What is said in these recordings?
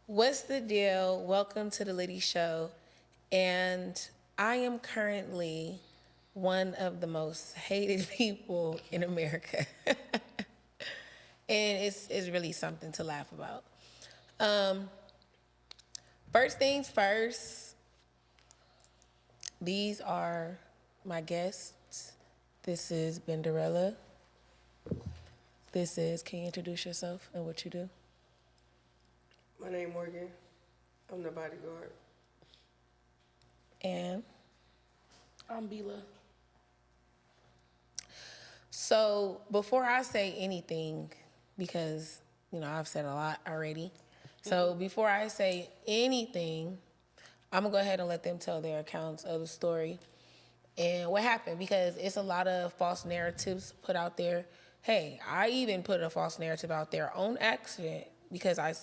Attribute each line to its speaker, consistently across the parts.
Speaker 1: What's the deal? Welcome to the Liddy Show. And I am currently one of the most hated people in America. And it's really something to laugh about. Um, First things first, these are my guests. This is Benderella. This is, can you introduce yourself and what you do?
Speaker 2: My name Morgan. I'm the bodyguard.
Speaker 1: And
Speaker 3: I'm Bila.
Speaker 1: so before I say anything, because, I've said a lot already. So before I say anything, I'm going to go ahead and let them tell their accounts of the story and what happened, because it's a lot of false narratives put out there. Hey, I even put a false narrative out there on accident because I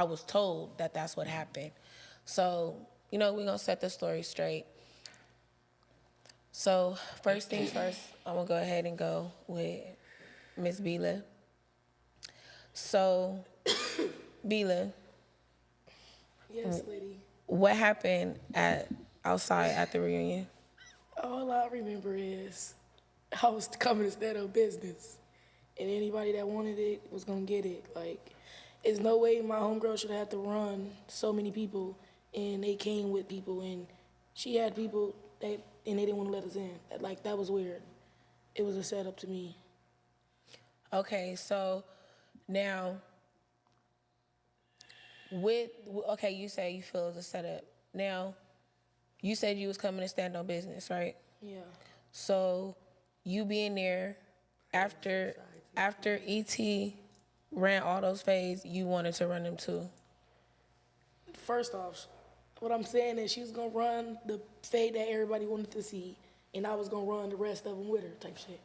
Speaker 1: was told that that's what happened. So, we're going to set the story straight. So first things first, I'm going to go ahead and go with Miss Bila. So, Bila,
Speaker 3: Yes, Liddy.
Speaker 1: what happened outside at the reunion?
Speaker 3: All I remember is I was coming to stand up business, and anybody that wanted it was gonna get it. Like, there's no way my homegirl should have to run so many people, and they came with people, and she had people and they didn't want to let us in. Like, that was weird. It was a setup to me.
Speaker 1: Okay, so now you say you feel it's a setup. Now, you said you was coming to stand on business, right?
Speaker 3: Yeah.
Speaker 1: So you being there after ET ran all those fades, you wanted to run them too.
Speaker 3: First off, what I'm saying is she was gonna run the fade that everybody wanted to see, and I was gonna run the rest of them with her, type shit.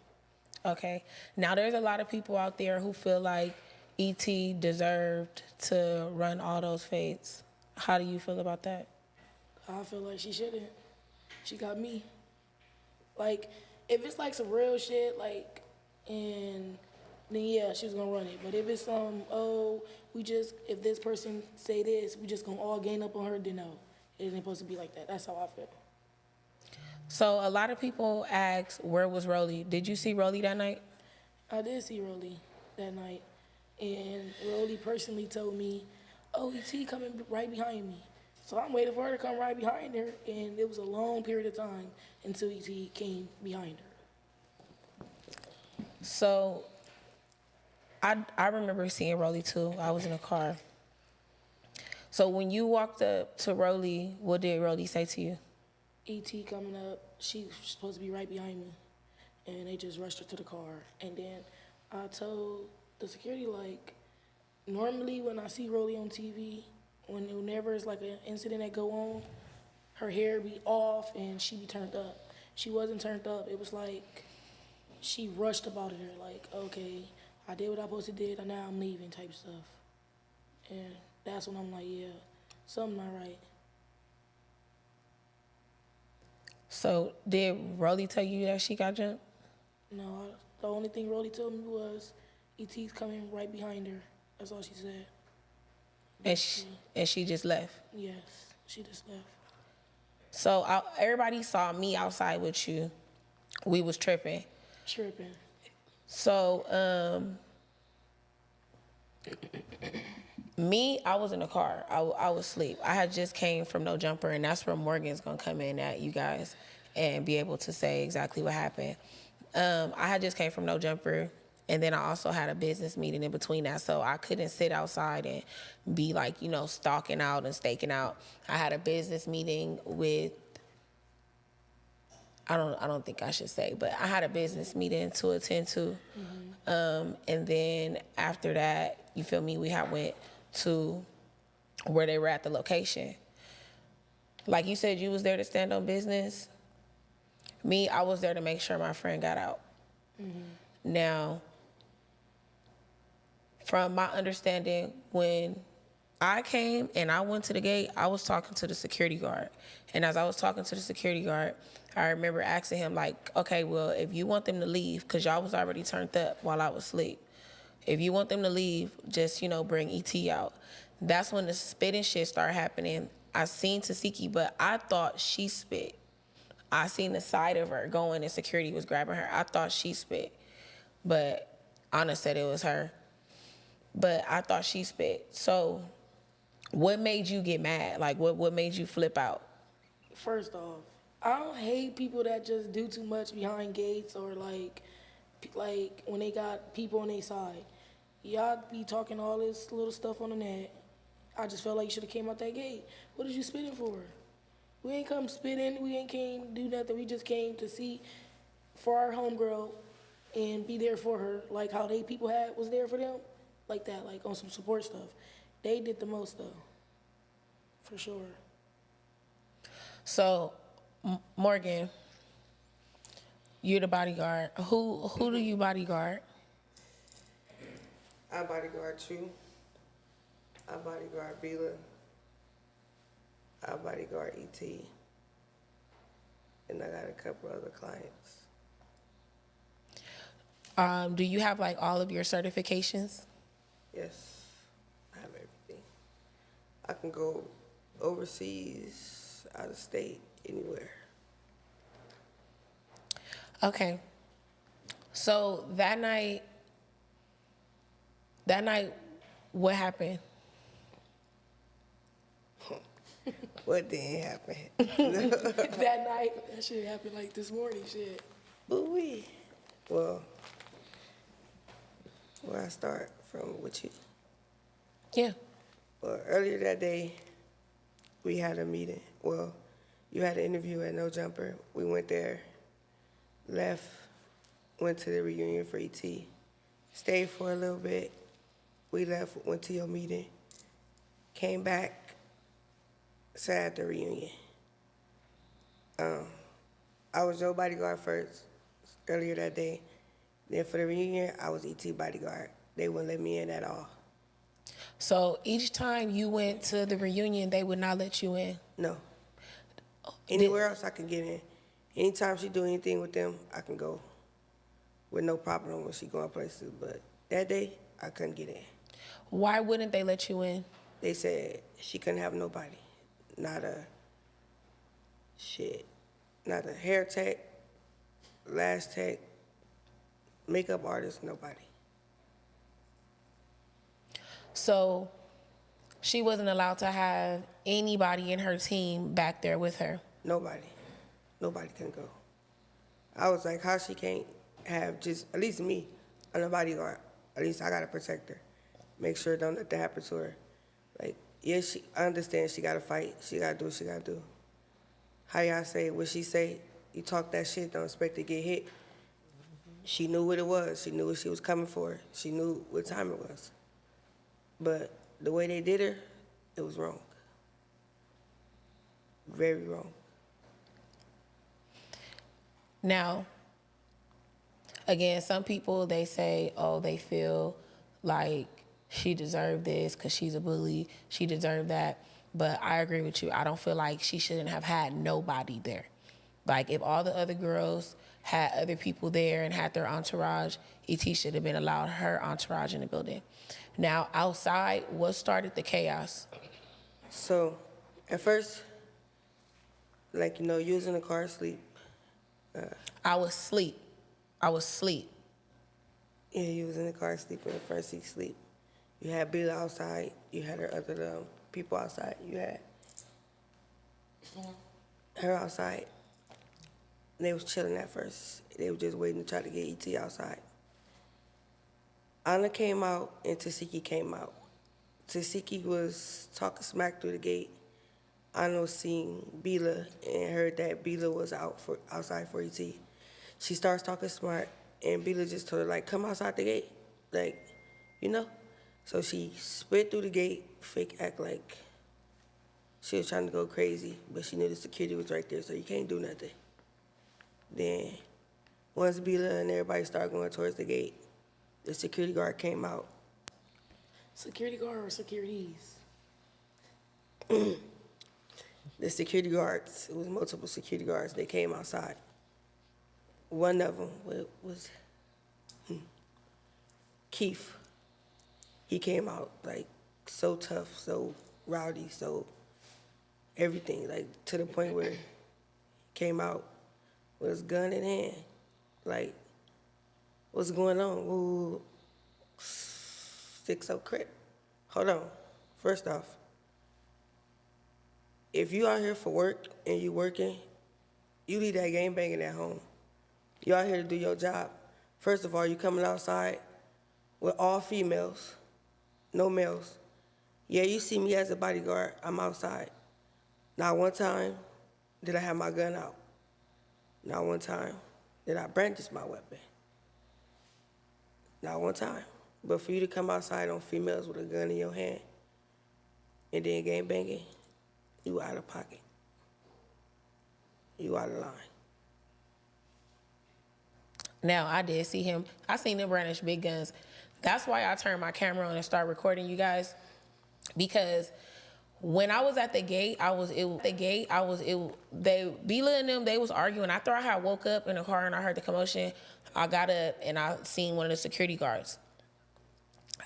Speaker 1: Okay. Now there's a lot of people out there who feel like ET deserved to run all those fades. How do you feel about that?
Speaker 3: I feel like she shouldn't. She got me. Like, if it's like some real shit, like, and then yeah, she was gonna run it. But if it's if this person say this, we just gonna all gain up on her, then no. It ain't supposed to be like that. That's how I feel.
Speaker 1: So a lot of people ask, where was Rolly? Did you see Rolly that night?
Speaker 3: I did see Rolly that night, and Rolly personally told me, "Oh, ET coming right behind me." So I'm waiting for her to come right behind her, and it was a long period of time until ET came behind her.
Speaker 1: So I remember seeing Rolly too. I was in a car. So when you walked up to Rolly, what did Rolly say to you?
Speaker 3: ET coming up, she was supposed to be right behind me, and they just rushed her to the car. And then I told the security, like, normally when I see Rolly on TV, whenever it's like an incident that go on, her hair be off and she be turned up. She wasn't turned up. It was like she rushed about it. Like, okay, I did what I supposed to do, and now I'm leaving type stuff. And that's when I'm like, yeah, something not right.
Speaker 1: So did Rolly tell you that she got jumped?
Speaker 3: No, the only thing Rolly told me was ET's coming right behind her. That's all she said.
Speaker 1: And she just left.
Speaker 3: Yes, she just left.
Speaker 1: So everybody saw me outside with you. We was tripping.
Speaker 3: Tripping.
Speaker 1: So me, I was in the car. I was asleep. I had just came from No Jumper, and that's where Morgan's gonna come in at you guys and be able to say exactly what happened. I had just came from No Jumper, and then I also had a business meeting in between that, so I couldn't sit outside and be like, stalking out and staking out. I had a business meeting with, I don't think I should say, but I had a business meeting to attend to. And then after that, you feel me, we had went to where they were at the location. Like you said, you was there to stand on business. Me, I was there to make sure my friend got out. Now, from my understanding, when I came and I went to the gate, I was talking to the security guard. And as I was talking to the security guard, I remember asking him, like, okay, well, if you want them to leave, because y'all was already turned up while I was asleep. If you want them to leave, just, bring ET out. That's when the spitting shit started happening. I seen Tasiki, but I thought she spit. I seen the side of her going and security was grabbing her. I thought she spit. But Anna said it was her. But I thought she spit. So what made you get mad? Like, what made you flip out?
Speaker 3: First off, I don't hate people that just do too much behind gates or like when they got people on their side. Y'all be talking all this little stuff on the net. I just felt like you should have came out that gate. What is you spitting for? We ain't come spitting. We ain't came do nothing. We just came to see for our homegirl and be there for her, like how they people was there for them, like that, like on some support stuff. They did the most though, for sure.
Speaker 1: So, Morgan, you're the bodyguard. Who do you bodyguard?
Speaker 2: I bodyguard you. I bodyguard Bila. I bodyguard ET. And I got a couple other clients.
Speaker 1: Do you have like all of your certifications?
Speaker 2: Yes, I have everything. I can go overseas, out of state, anywhere.
Speaker 1: Okay. So that night, what happened?
Speaker 2: What didn't happen?
Speaker 3: That night, that shit happened like this morning, shit.
Speaker 2: Ooh-wee. Well, where I start from with you?
Speaker 1: Yeah.
Speaker 2: Well, earlier that day, we had a meeting. Well, you had an interview at No Jumper. We went there, left, went to the reunion for ET, stayed for a little bit. We left, went to your meeting, came back, sat at the reunion. I was your bodyguard first, earlier that day. Then for the reunion, I was ET bodyguard. They wouldn't let me in at all.
Speaker 1: So each time you went to the reunion, they would not let you in?
Speaker 2: No. Anywhere else I can get in. Anytime she do anything with them, I can go with no problem when she going places. But that day, I couldn't get in.
Speaker 1: Why wouldn't they let you in?
Speaker 2: They said she couldn't have nobody. Not a hair tech, lash tech, makeup artist, nobody.
Speaker 1: So she wasn't allowed to have anybody in her team back there with her?
Speaker 2: Nobody. Nobody can go. I was like, how she can't have just, at least me, on a bodyguard. At least I gotta protect her. Make sure don't let that happen to her. Like, yeah, I understand she gotta fight. She gotta do what she gotta do. How y'all say, what she say, you talk that shit, don't expect to get hit. She knew what it was. She knew what she was coming for. She knew what time it was. But the way they did her, it was wrong. Very wrong.
Speaker 1: Now, again, some people, they say, oh, they feel like she deserved this because she's a bully. She deserved that. But I agree with you. I don't feel like she shouldn't have had nobody there. Like, if all the other girls had other people there and had their entourage, ET should have been allowed her entourage in the building. Now, outside, what started the chaos?
Speaker 2: So, at first, like, you was in the car asleep.
Speaker 1: I was asleep.
Speaker 2: Yeah, you was in the car asleep, in the front seat sleep. You had Bila outside. You had her other people outside. You had her outside. They was chilling at first. They were just waiting to try to get ET outside. Anna came out and Tasiki came out. Tasiki was talking smack through the gate. Anna was seeing Bila and heard that Bila was outside for ET. She starts talking smart, and Bila just told her, like, come outside the gate. Like, So she spit through the gate, fake act like she was trying to go crazy, but she knew the security was right there, so you can't do nothing. Then, once Bila and everybody started going towards the gate, the security guard came out.
Speaker 3: Security guard or securities?
Speaker 2: The security guards, it was multiple security guards, they came outside. One of them was Keith. He came out, like, so tough, so rowdy, so everything, like to the point where he came out with his gun in hand. Like, what's going on? Ooh, 6-0 Crip. Hold on. First off, if you out here for work and you working, you leave that game banging at home. You out here to do your job. First of all, you coming outside with all females, no males. Yeah, you see me as a bodyguard, I'm outside. Not one time did I have my gun out. Not one time did I brandish my weapon. Not one time. But for you to come outside on females with a gun in your hand and then game banging, you out of pocket. You out of line.
Speaker 1: Now, I did see him. I seen him brandish big guns. That's why I turned my camera on and started recording you guys. Because when I was at the gate, Bila and them, they was arguing. After I had woke up in the car and I heard the commotion, I got up and I seen one of the security guards.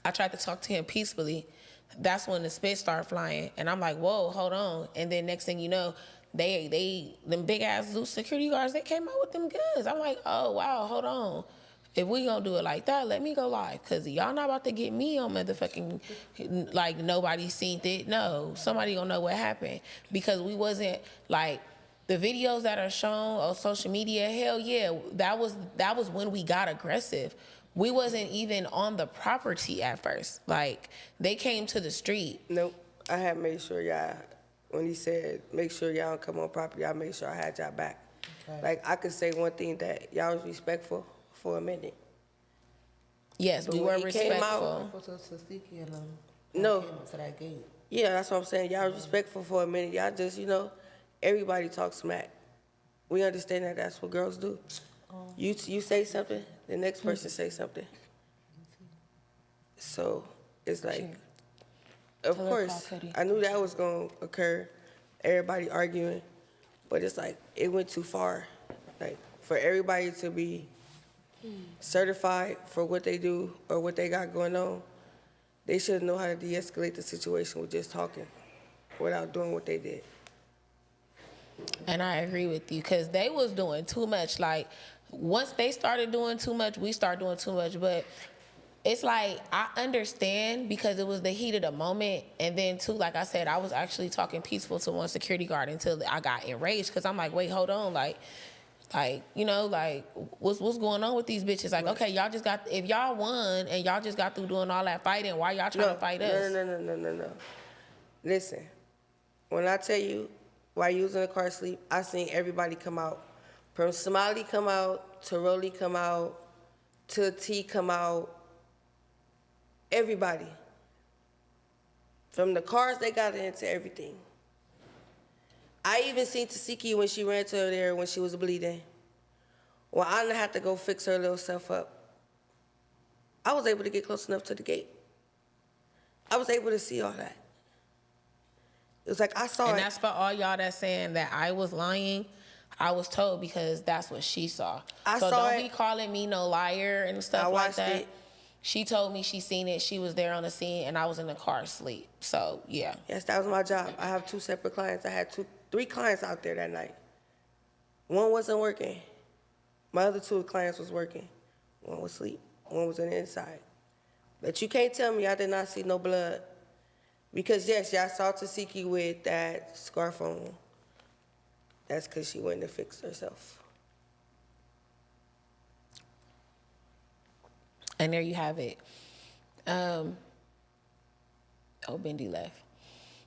Speaker 1: I tried to talk to him peacefully. That's when the spit started flying. And I'm like, whoa, hold on. And then next thing you know, them big ass Zeus security guards, they came out with them guns. I'm like, oh, wow, hold on. If we gonna do it like that, let me go live. Cause y'all not about to get me on motherfucking, like nobody seen it. No, somebody gonna know what happened. Because we wasn't like, the videos that are shown on social media, hell yeah, that was when we got aggressive. We wasn't even on the property at first. Like, they came to the street.
Speaker 2: Nope, I had made sure y'all, when he said, make sure y'all don't come on property, I made sure I had y'all back. Okay. Like, I could say one thing that y'all was respectful for a minute.
Speaker 1: Yes,
Speaker 2: but
Speaker 1: we were respectful.
Speaker 2: No.
Speaker 4: To that gate.
Speaker 2: Yeah, that's what I'm saying. Y'all was respectful for a minute. Y'all just, everybody talks smack. We understand that that's what girls do. You say something, the next person say something. So it's like, of course, I knew that was going to occur, everybody arguing, but it's like, it went too far. Like, for everybody to be certified for what they do or what they got going on, they should know how to de-escalate the situation with just talking without doing what they did.
Speaker 1: And I agree with you, because they was doing too much. Like, once they started doing too much, we started doing too much. But it's like, I understand because it was the heat of the moment. And then, too, like I said, I was actually talking peaceful to one security guard until I got enraged, because I'm like, wait, hold on. Like, what's going on with these bitches? Like, okay, y'all just got, if y'all won and y'all just got through doing all that fighting, why y'all trying to fight us?
Speaker 2: No. Listen, when I tell you, while you was in the car asleep, I seen everybody come out. From Somali come out, to Rolly come out, to T come out, everybody. From the cars they got into everything. I even seen Tasiki when she ran to her there when she was bleeding. Well, I didn't have to go fix her little self up. I was able to get close enough to the gate. I was able to see all that. It was like I saw it.
Speaker 1: And that's for all y'all that's saying that I was lying. I was told, because that's what she saw. So don't be calling me no liar and stuff like that. It. She told me she seen it. She was there on the scene, and I was in the car asleep. So, yeah.
Speaker 2: Yes, that was my job. I have 2 separate clients. I had 3 clients out there that night. One wasn't working. My other 2 clients was working. One was asleep. One was on the inside. But you can't tell me I did not see no blood. Because, yes, y'all saw Tasiki with that scarf on. That's because she went to fix herself.
Speaker 1: And there you have it. Oh, Bendy left.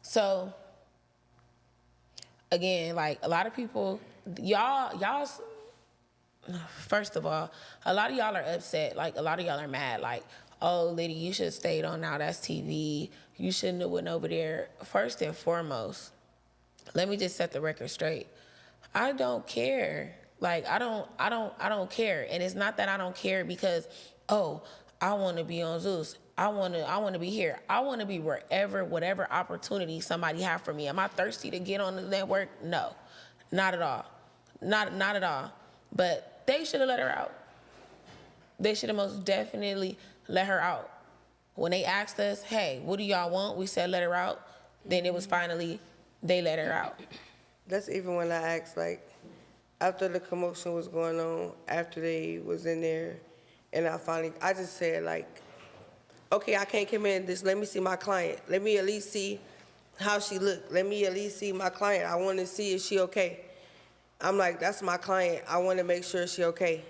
Speaker 1: So, again, like, a lot of people, y'all, first of all, a lot of y'all are upset. Like, a lot of y'all are mad. Like, oh, Liddy, you should have stayed on now. That's TV. You shouldn't have went over there. First and foremost, let me just set the record straight. I don't care. Like, I don't care. And it's not that I don't care because, oh, I want to be on Zeus. I want to be here. I want to be wherever, whatever opportunity somebody have for me. Am I thirsty to get on the network? No, not at all. Not at all. But they should have let her out. They should have most definitely let her out. When they asked us, hey, what do y'all want? We said let her out. Then it was finally, they let her out.
Speaker 2: That's even when I asked, like, after the commotion was going on, after they was in there, and I just said, like, okay, I can't come in, just let me see my client. Let me at least see how she look. Let me at least see my client. I want to see if she okay. I'm like, that's my client. I want to make sure she okay.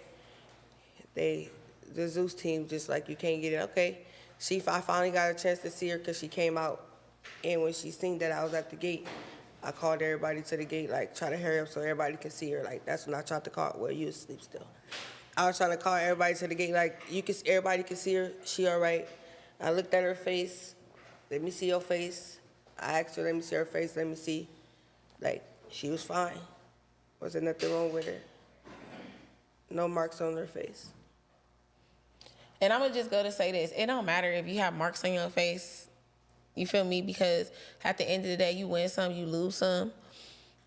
Speaker 2: The Zeus team just like, you can't get in. Okay. I finally got a chance to see her because she came out. And when she seen that I was at the gate, I called everybody to the gate, like, try to hurry up so everybody can see her. Like, that's when I tried to call. Well, you asleep still. I was trying to call everybody to the gate, like, everybody can see her. She all right. I looked at her face. Let me see your face. I asked her, let me see her face, let me see. Like, she was fine. Wasn't nothing wrong with her. No marks on her face.
Speaker 1: And I'm going to just go to say this. It don't matter if you have marks on your face. You feel me? Because at the end of the day, you win some, you lose some.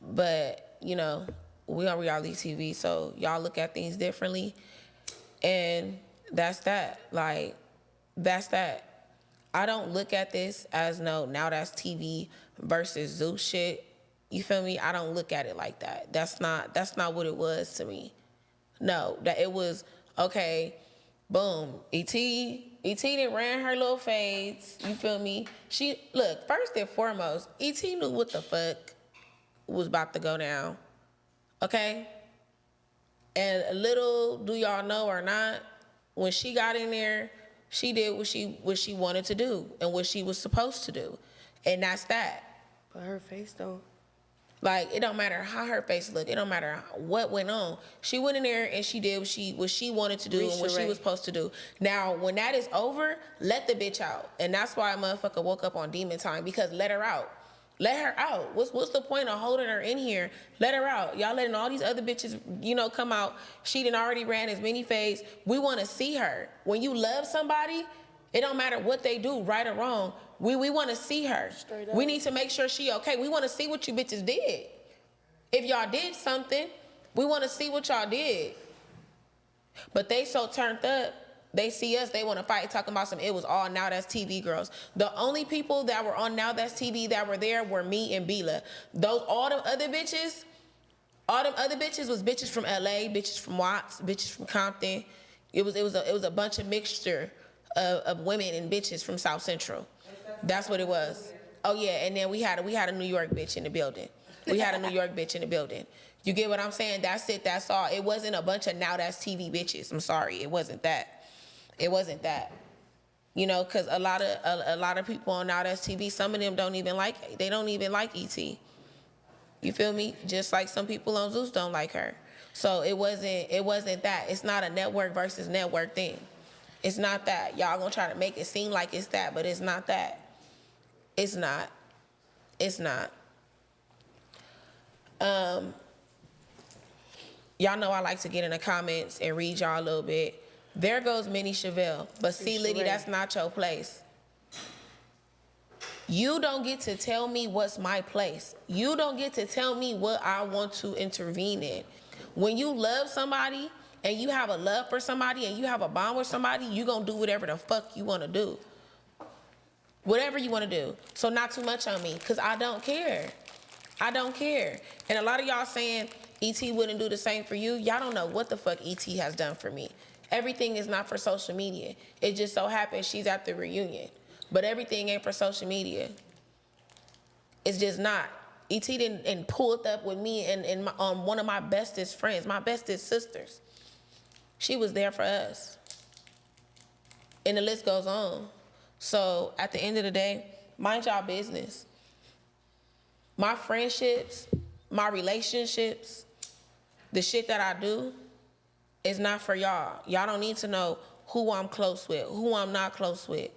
Speaker 1: But, you know, we on reality TV, so y'all look at things differently. And that's that. Like, that's that. I don't look at this as now that's TV versus Zeus shit. You feel me? I don't look at it like that. That's not what it was to me. No, that it was, okay, boom, done ran her little fades. You feel me? Look, first and foremost, knew what the fuck was about to go down. Okay? And little do y'all know or not, when she got in there, she did what she wanted to do and what she was supposed to do. And that's that.
Speaker 2: But her face don't.
Speaker 1: Like, it don't matter how her face looked. It don't matter what went on. She went in there and she did what she wanted to do and what she was supposed to do. Now, when that is over, let the bitch out. And that's why a motherfucker woke up on demon time, because let her out. Let her out. What's the point of holding her in here? Let her out. Y'all letting all these other bitches, come out. She done already ran as many fades. We want to see her. When you love somebody, it don't matter what they do, right or wrong. We want to see her.
Speaker 3: Straight up.
Speaker 1: We need to make sure she okay. We want to see what you bitches did. If y'all did something, we want to see what y'all did. But they so turned up. They see us, they want to fight, talking about it was all Now That's TV girls. The only people that were on Now That's TV that were there were me and Bila. All them other bitches was bitches from LA, bitches from Watts, bitches from Compton. It was a bunch of mixture of women and bitches from South Central. That's what it was. Oh yeah, and then we had a New York bitch in the building. You get what I'm saying? That's it, that's all. It wasn't a bunch of Now That's TV bitches. I'm sorry, it wasn't that. It wasn't that, because a lot of people on Now That's TV, some of them don't even like ET. You feel me? Just like some people on Zeus don't like her. So it wasn't that. It's not a network versus network thing. It's not that. Y'all gonna try to make it seem like it's that, but it's not that. It's not. It's not. Y'all know I like to get in the comments and read y'all a little bit. There goes Minnie Chevelle. But see, Liddy, that's not your place. You don't get to tell me what's my place. You don't get to tell me what I want to intervene in. When you love somebody and you have a love for somebody and you have a bond with somebody, you gonna do whatever the fuck you wanna do. Whatever you wanna do. So not too much on me, because I don't care. I don't care. And a lot of y'all saying E.T. wouldn't do the same for you. Y'all don't know what the fuck E.T. has done for me. Everything is not for social media. It just so happens she's at the reunion. But everything ain't for social media. It's just not. E.T. didn't pulled up with me and on one of my bestest friends, my bestest sisters. She was there for us. And the list goes on. So at the end of the day, mind y'all business. My friendships, my relationships, the shit that I do is not for y'all. Y'all don't need to know who I'm close with, who I'm not close with.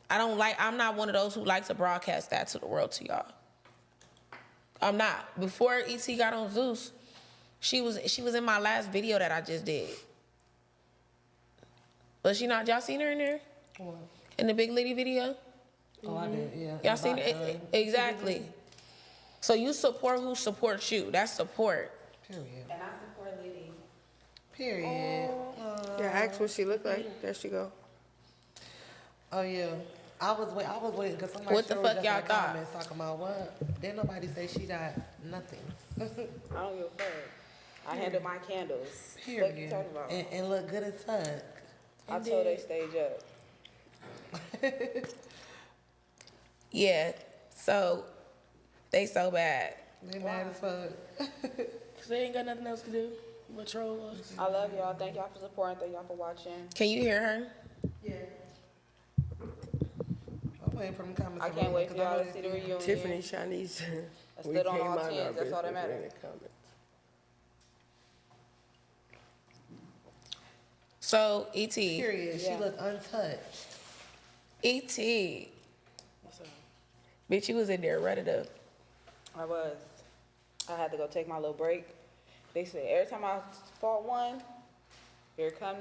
Speaker 1: I'm not one of those who likes to broadcast that to the world, to y'all. I'm not. Before E.T. got on Zeus, she was in my last video that I just did. Was she not? Y'all seen her in there?
Speaker 4: What?
Speaker 1: In the Big Liddy video?
Speaker 4: Oh, I did, yeah.
Speaker 1: Y'all seen it? Exactly. So you support who supports you. That's support.
Speaker 4: Period.
Speaker 1: And I support Liddy.
Speaker 4: Period.
Speaker 2: Yeah, ask what she look like. There she go.
Speaker 4: Oh yeah, I was waiting because somebody
Speaker 1: What the
Speaker 4: showed
Speaker 1: fuck
Speaker 4: us
Speaker 1: y'all
Speaker 4: in the
Speaker 1: thought?
Speaker 4: comments talking about what? Didn't nobody say she got nothing.
Speaker 5: I don't give a fuck. I handle my candles. What you
Speaker 4: Period.
Speaker 5: talking about?
Speaker 4: And look good as fuck.
Speaker 5: I told they stage up.
Speaker 1: Yeah. So they so bad.
Speaker 4: They mad as fuck.
Speaker 3: Cause they ain't got nothing else to do but troll us.
Speaker 5: I love y'all. Thank y'all for supporting. Thank y'all for watching.
Speaker 1: Can you hear her?
Speaker 4: Yeah. I'm waiting for them comments.
Speaker 5: I can't wait for y'all to see the reunion.
Speaker 2: Tiffany, Shanice,
Speaker 5: I
Speaker 2: we
Speaker 5: stood
Speaker 2: came
Speaker 5: on all
Speaker 2: out
Speaker 5: tens.
Speaker 2: our
Speaker 5: That's all that
Speaker 2: business in
Speaker 5: matters.
Speaker 2: the comments.
Speaker 1: So ET.
Speaker 4: Period.
Speaker 5: Yeah.
Speaker 4: She looked untouched.
Speaker 1: ET.
Speaker 5: What's up?
Speaker 1: Bitch, you was in there running up.
Speaker 5: I was. I had to go take my little break. They said every time I fought one, here come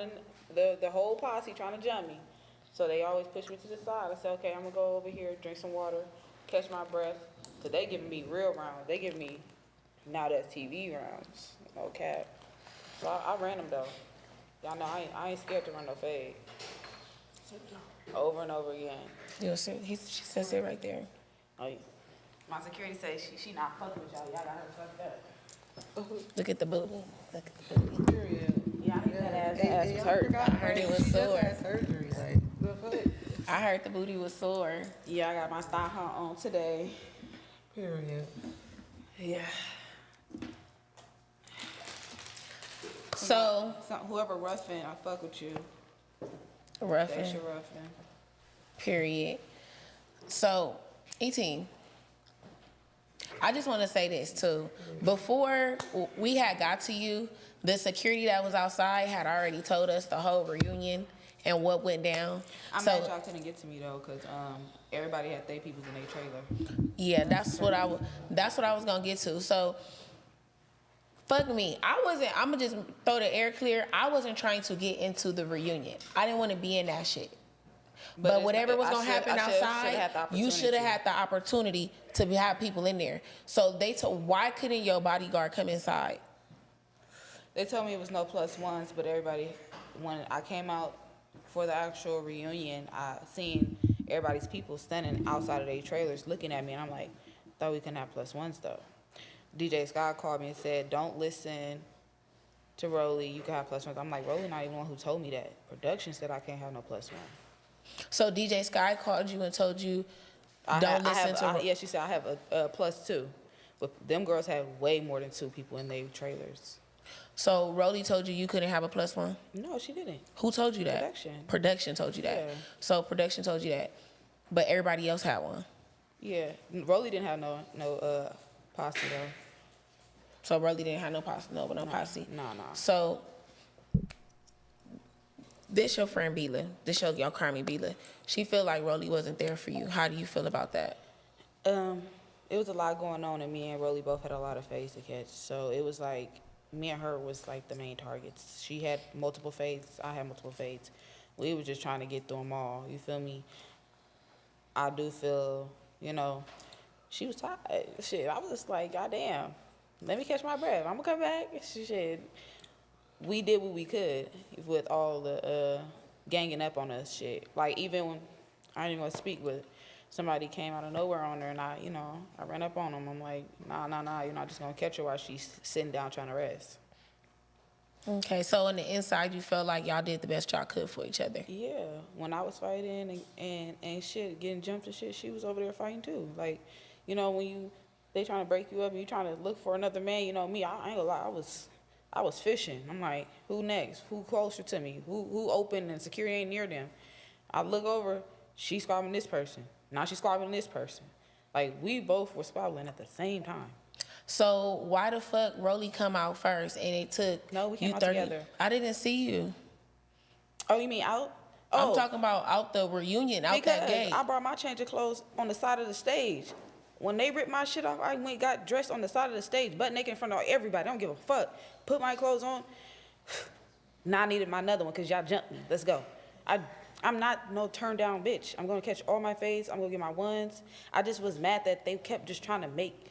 Speaker 5: the whole posse trying to jump me. So they always push me to the side. I said, okay, I'm gonna go over here, drink some water, catch my breath. So they giving me real rounds. They give me now that's TV rounds. No cap. So I ran them though. Y'all know I ain't scared to run no fade. Over and over again.
Speaker 1: You know, she says it right there.
Speaker 5: Oh, yeah. My security says she not fucking with y'all. Y'all got her fucked up.
Speaker 1: Look at the booty. Look at the booty.
Speaker 4: Period.
Speaker 5: Yeah, I think that ass was
Speaker 4: y'all
Speaker 5: hurt.
Speaker 4: forgot
Speaker 1: I heard it was
Speaker 4: she just
Speaker 1: sore.
Speaker 4: had surgery. Like, the fuck?
Speaker 1: I heard the booty was sore.
Speaker 5: Yeah, I got my thigh hunt on today.
Speaker 4: Period.
Speaker 5: Yeah.
Speaker 1: So,
Speaker 5: Whoever roughing, I fuck with you. That's
Speaker 1: roughing,
Speaker 5: your roughing.
Speaker 1: period. So, E-Team, I just want to say this too. Before we had got to you, the security that was outside had already told us the whole reunion and what went down.
Speaker 5: I'm mad y'all couldn't get to me though, cause everybody had their peoples in their trailer.
Speaker 1: Yeah, that's what I was gonna get to. So, fuck me. I'm gonna just throw the air clear. I wasn't trying to get into the reunion. I didn't want to be in that shit. But whatever was gonna happen outside, you should have had the opportunity to have people in there. So why couldn't your bodyguard come inside?
Speaker 5: They told me it was no plus ones, but everybody, when I came out for the actual reunion, I seen everybody's people standing outside of their trailers looking at me, and I'm like, thought we couldn't have plus ones though. DJ Scott called me and said, don't listen to Rolly, you can have plus ones. I'm like, Rolly not even the one who told me that. Production said I can't have no plus one.
Speaker 1: So DJ Sky called you and told you, don't listen to.
Speaker 5: Yeah, she said I have a plus two, but them girls had way more than two people in their trailers.
Speaker 1: So Rolly told you couldn't have a plus one?
Speaker 5: No, she didn't.
Speaker 1: Who told you that?
Speaker 5: Production.
Speaker 1: Production told you that.
Speaker 5: Yeah.
Speaker 1: So production told you that, but everybody else had one.
Speaker 5: Yeah, Rolly didn't have no posse though.
Speaker 1: So Rolly didn't have no posse, no posse.
Speaker 5: No.
Speaker 1: So this your friend Bila, this your Carmi Bila. She feel like Rolly wasn't there for you. How do you feel about that?
Speaker 5: It was a lot going on, and me and Rolly both had a lot of fades to catch. So it was like me and her was like the main targets. She had multiple fades, I had multiple fades. We were just trying to get through them all. You feel me? I do feel, she was tired. Shit, I was just like, goddamn, let me catch my breath. I'm gonna come back. Shit, we did what we could with all the ganging up on us. Shit, like even when I didn't even want to speak with. Somebody came out of nowhere on her, and I ran up on them. I'm like, nah, you're not just gonna catch her while she's sitting down trying to rest.
Speaker 1: Okay, so on the inside, you felt like y'all did the best y'all could for each other.
Speaker 5: Yeah, when I was fighting and shit, getting jumped and shit, she was over there fighting too. Like, when they trying to break you up and you trying to look for another man, me, I ain't gonna lie, I was fishing. I'm like, who next? Who closer to me? Who open and security ain't near them? I look over, she's squabbling this person. Now she's squabbling this person. Like, we both were squabbling at the same time.
Speaker 1: So why the fuck Rolly come out first and it took
Speaker 5: No, we came
Speaker 1: you
Speaker 5: out
Speaker 1: 30?
Speaker 5: together.
Speaker 1: I didn't see you.
Speaker 5: Oh, you mean out?
Speaker 1: I'm
Speaker 5: Oh,
Speaker 1: talking about out the reunion, out
Speaker 5: because
Speaker 1: that gate.
Speaker 5: I brought my change of clothes on the side of the stage. When they ripped my shit off, I went got dressed on the side of the stage, butt naked in front of everybody. I don't give a fuck. Put my clothes on. Now I needed my another one because y'all jumped me. Let's go. I'm not no turn down bitch. I'm gonna catch all my fades. I'm gonna get my ones. I just was mad that they kept just trying to make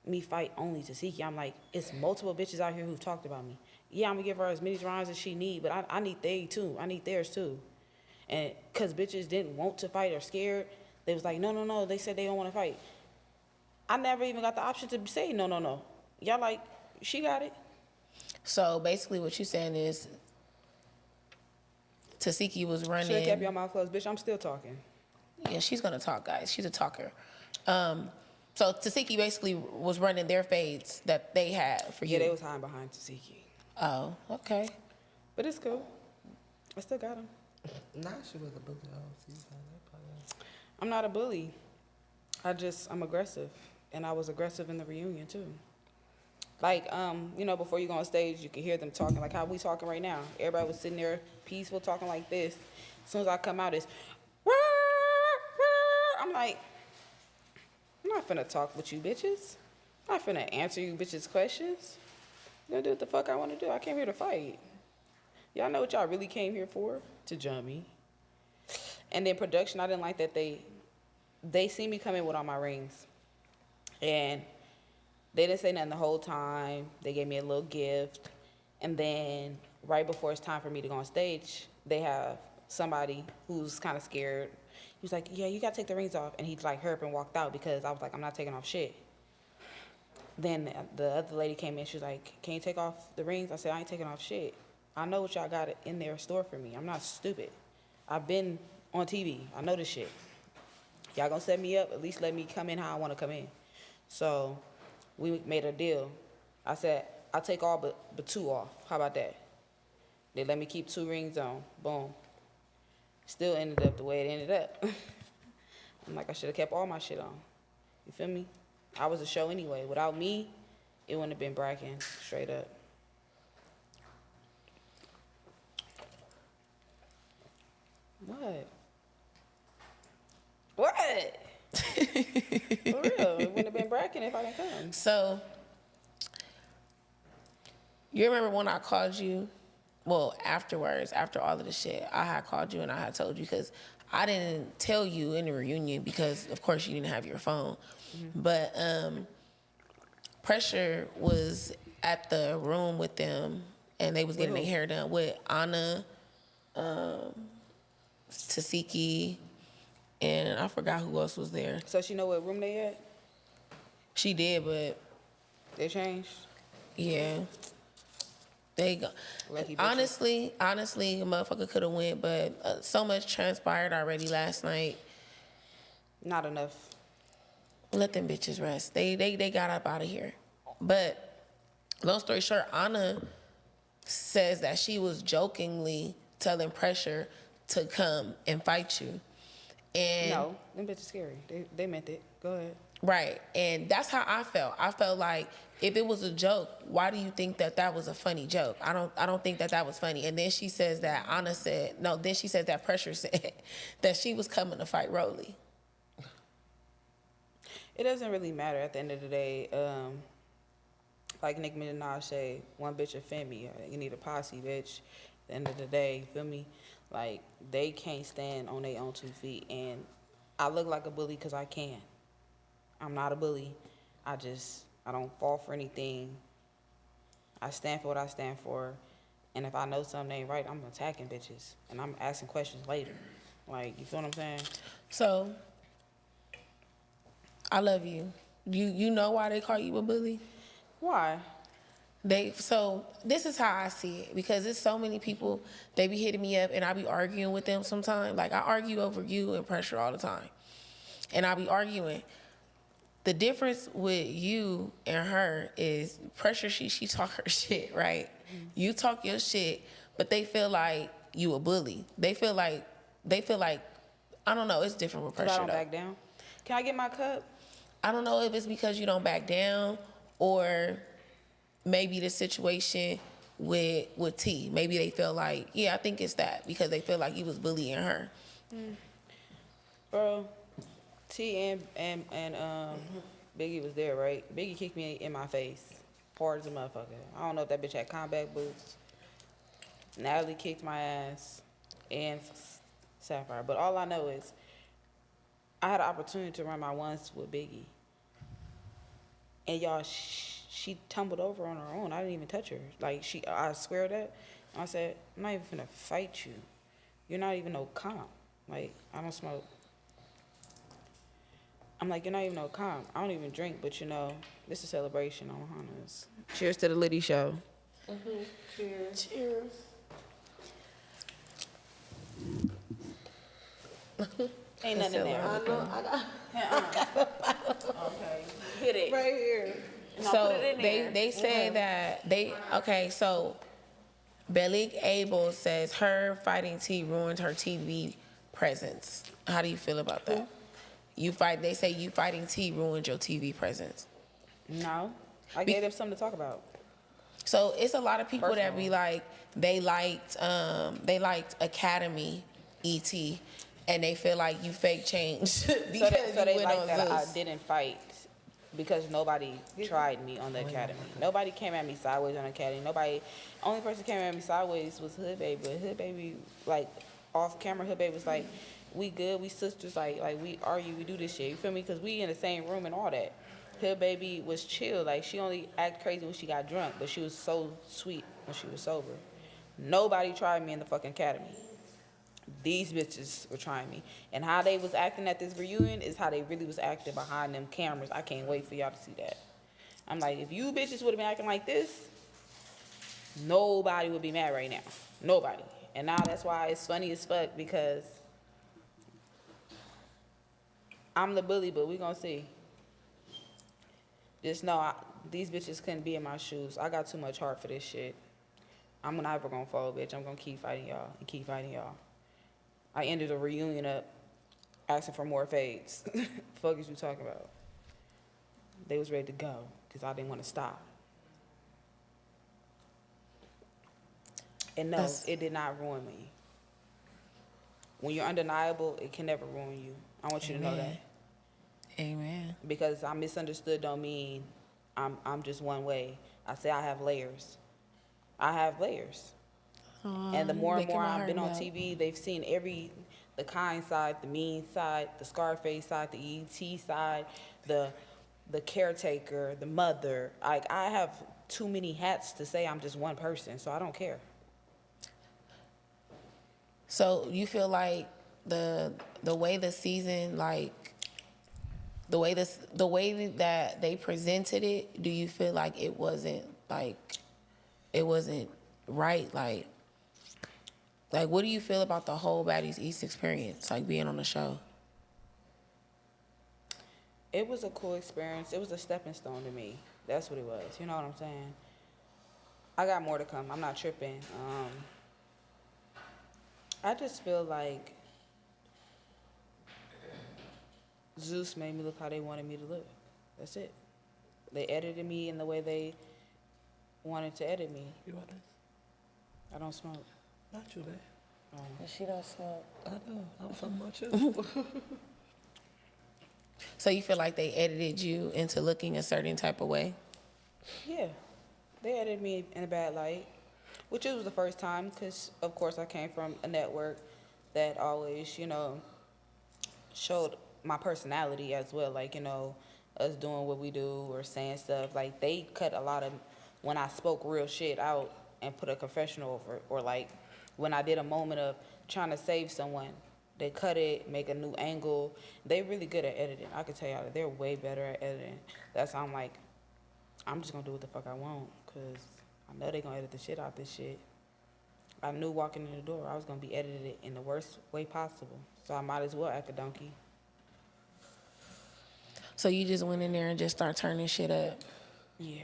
Speaker 5: me fight only Tasiki. I'm like, it's multiple bitches out here who've talked about me. Yeah, I'm gonna give her as many rounds as she need, but I need they too. I need theirs too. And because bitches didn't want to fight or scared, they was like, no. They said they don't want to fight. I never even got the option to say no. Y'all like, she got it.
Speaker 1: So basically what you saying is Tasiki was running.
Speaker 5: Should have kept your mouth closed, bitch. I'm still talking.
Speaker 1: Yeah, she's gonna talk, guys. She's a talker. So Tasiki basically was running their fades that they had for you.
Speaker 5: Yeah, they was hiding behind Tasiki.
Speaker 1: Oh, okay.
Speaker 5: But it's cool. I still got him.
Speaker 4: Nah, she was a bully the whole season. They probably-
Speaker 5: I'm not a bully. I'm aggressive. And I was aggressive in the reunion, too. Like, before you go on stage, you can hear them talking like how we talking right now. Everybody was sitting there peaceful, talking like this. As soon as I come out, it's, I'm like, I'm not finna talk with you bitches. I'm not finna answer you bitches' questions. I'm gonna do what the fuck I wanna do. I came here to fight. Y'all know what y'all really came here for? To jump me. And then production, I didn't like that they see me come in with all my rings. And they didn't say nothing the whole time. They gave me a little gift. And then right before it's time for me to go on stage, they have somebody who's kind of scared. He was like, yeah, you got to take the rings off. And he like hurried and walked out because I was like, I'm not taking off shit. Then the other lady came in. She was like, can you take off the rings? I said, I ain't taking off shit. I know what y'all got in there store for me. I'm not stupid. I've been on TV. I know this shit. Y'all gonna set me up, at least let me come in how I want to come in. So we made a deal. I said, I'll take all but 2 off. How about that? They let me keep 2 rings on. Boom. Still ended up the way it ended up. I'm like, I should have kept all my shit on. You feel me? I was a show anyway. Without me, it wouldn't have been Bracken, straight up. What? What? For real, it wouldn't have been Bracken if I didn't come.
Speaker 1: So you remember when I called you? Well, afterwards, after all of the shit, I had called you and I had told you because I didn't tell you in the reunion because, of course, you didn't have your phone. Mm-hmm. But Pressure was at the room with them and they was getting their hair done with Anna, Tasiki, and I forgot who else was there.
Speaker 5: So she know what room they at?
Speaker 1: She did, but
Speaker 5: they changed.
Speaker 1: Yeah, they go. Honestly, a motherfucker could have went, but so much transpired already last night.
Speaker 5: Not enough.
Speaker 1: Let them bitches rest. They got up out of here. But long story short, Anna says that she was jokingly telling Pressure to come and fight you. And
Speaker 5: no, them bitches scary. They meant it. Go ahead.
Speaker 1: Right. And that's how I felt. I felt like if it was a joke, why do you think that was a funny joke? I don't think that was funny. And then she says that Anna said, no, then she says that Pressure said that she was coming to fight Rolly.
Speaker 5: It doesn't really matter at the end of the day. Like Nicki Minaj say, one bitch offend me. You need a posse, bitch. At the end of the day, feel me? Like, they can't stand on their own 2 feet. And I look like a bully because I can. I'm not a bully. I don't fall for anything. I stand for what I stand for. And if I know something ain't right, I'm attacking bitches. And I'm asking questions later. Like, you feel what I'm saying?
Speaker 1: So, I love you. You know why they call you a bully?
Speaker 5: Why?
Speaker 1: So this is how I see it, because there's so many people, they be hitting me up and I be arguing with them sometimes. Like I argue over you and Pressure all the time. And I be arguing. The difference with you and her is Pressure, she talk her shit, right? Mm-hmm. You talk your shit, but they feel like you a bully. They feel like, I don't know, it's different with Pressure.
Speaker 5: I don't back down. Can I get my cup?
Speaker 1: I don't know if it's because you don't back down or maybe the situation with T. Maybe they feel like, yeah, I think it's that because they feel like you was bullying her.
Speaker 5: Bro, T and Biggie was there, right? Biggie kicked me in my face, hard as a motherfucker. I don't know if that bitch had combat boots. Natalie kicked my ass and Sapphire. But all I know is I had an opportunity to run my ones with Biggie. And y'all, she tumbled over on her own. I didn't even touch her. Like, I swear that. I said, I'm not even finna fight you. you're not even no comp. Like, I don't smoke. I'm like, you're not even no comp. I don't even drink, but you know, this is a celebration on Hannah's. Cheers to the Liddy Show.
Speaker 3: Cheers.
Speaker 5: Ain't nothing in there.
Speaker 4: I know. I got
Speaker 5: Okay. Hit it.
Speaker 4: right here.
Speaker 5: No,
Speaker 1: So
Speaker 5: put it in there.
Speaker 1: they say that so Belik Abel says her fighting T ruined her TV presence. How do you feel about that? They say you fighting T ruined your TV presence.
Speaker 5: No. I gave them something to talk about.
Speaker 1: So it's a lot of people that be
Speaker 5: Personal.
Speaker 1: like they liked Academy ET and they feel like you fake changed because
Speaker 5: So they
Speaker 1: you went
Speaker 5: like
Speaker 1: on
Speaker 5: that I
Speaker 1: Zeus.
Speaker 5: didn't fight because nobody tried me on the Academy. Nobody came at me sideways on the Academy. Only person came at me sideways was Hood Baby. But Hood Baby, like, off camera, Hood Baby was like, we good, we sisters, like we argue, we do this shit. You feel me? Because we in the same room and all that. Hood Baby was chill. Like, she only act crazy when she got drunk, but she was so sweet when she was sober. Nobody tried me in the fucking Academy. These bitches were trying me. And how they was acting at this reunion is how they really was acting behind them cameras. I can't wait for y'all to see that. I'm like, if you bitches would have been acting like this, nobody would be mad right now. Nobody. And now that's why it's funny as fuck, because I'm the bully, but we gonna see. Just know these bitches couldn't be in my shoes. I got too much heart for this shit. I'm never gonna fold, bitch. I'm gonna keep fighting y'all and keep fighting y'all. I ended a reunion up asking for more fades. Fuck is you talking about? They was ready to go because I didn't want to stop. And no, it did not ruin me. When you're undeniable, it can never ruin you. I want you to know that.
Speaker 1: Amen.
Speaker 5: Because I'm misunderstood don't mean I'm just one way. I say I have layers. I have layers. And the more and more I've been on TV, they've seen the kind side, the mean side, the Scarface side, the ET side, the caretaker, the mother. Like, I have too many hats to say I'm just one person, so I don't care.
Speaker 1: So you feel like the way the season, like the way that they presented it, do you feel like it wasn't right? Like what do you feel about the whole Baddies East experience, like being on the show?
Speaker 5: It was a cool experience. It was a stepping stone to me. That's what it was. You know what I'm saying? I got more to come. I'm not tripping. I just feel like Zeus made me look how they wanted me to look. That's it. They edited me in the way they wanted to edit me.
Speaker 4: You want this?
Speaker 5: I don't smoke.
Speaker 4: Not you, man.
Speaker 1: She don't smoke.
Speaker 4: I know. I'm talking about you.
Speaker 1: So you feel like they edited you into looking a certain type of way?
Speaker 5: Yeah. They edited me in a bad light, which it was the first time because, of course, I came from a network that always, showed my personality as well. Like, us doing what we do or saying stuff. Like, they cut a lot of, when I spoke real shit out and put a confessional over it, or like when I did a moment of trying to save someone, they cut it, make a new angle. They really good at editing. I can tell y'all that they're way better at editing. That's why I'm like, I'm just gonna do what the fuck I want, cause I know they gonna edit the shit out this shit. I knew walking in the door I was gonna be edited in the worst way possible, so I might as well act a donkey.
Speaker 1: So you just went in there and just start turning shit up?
Speaker 5: Yeah.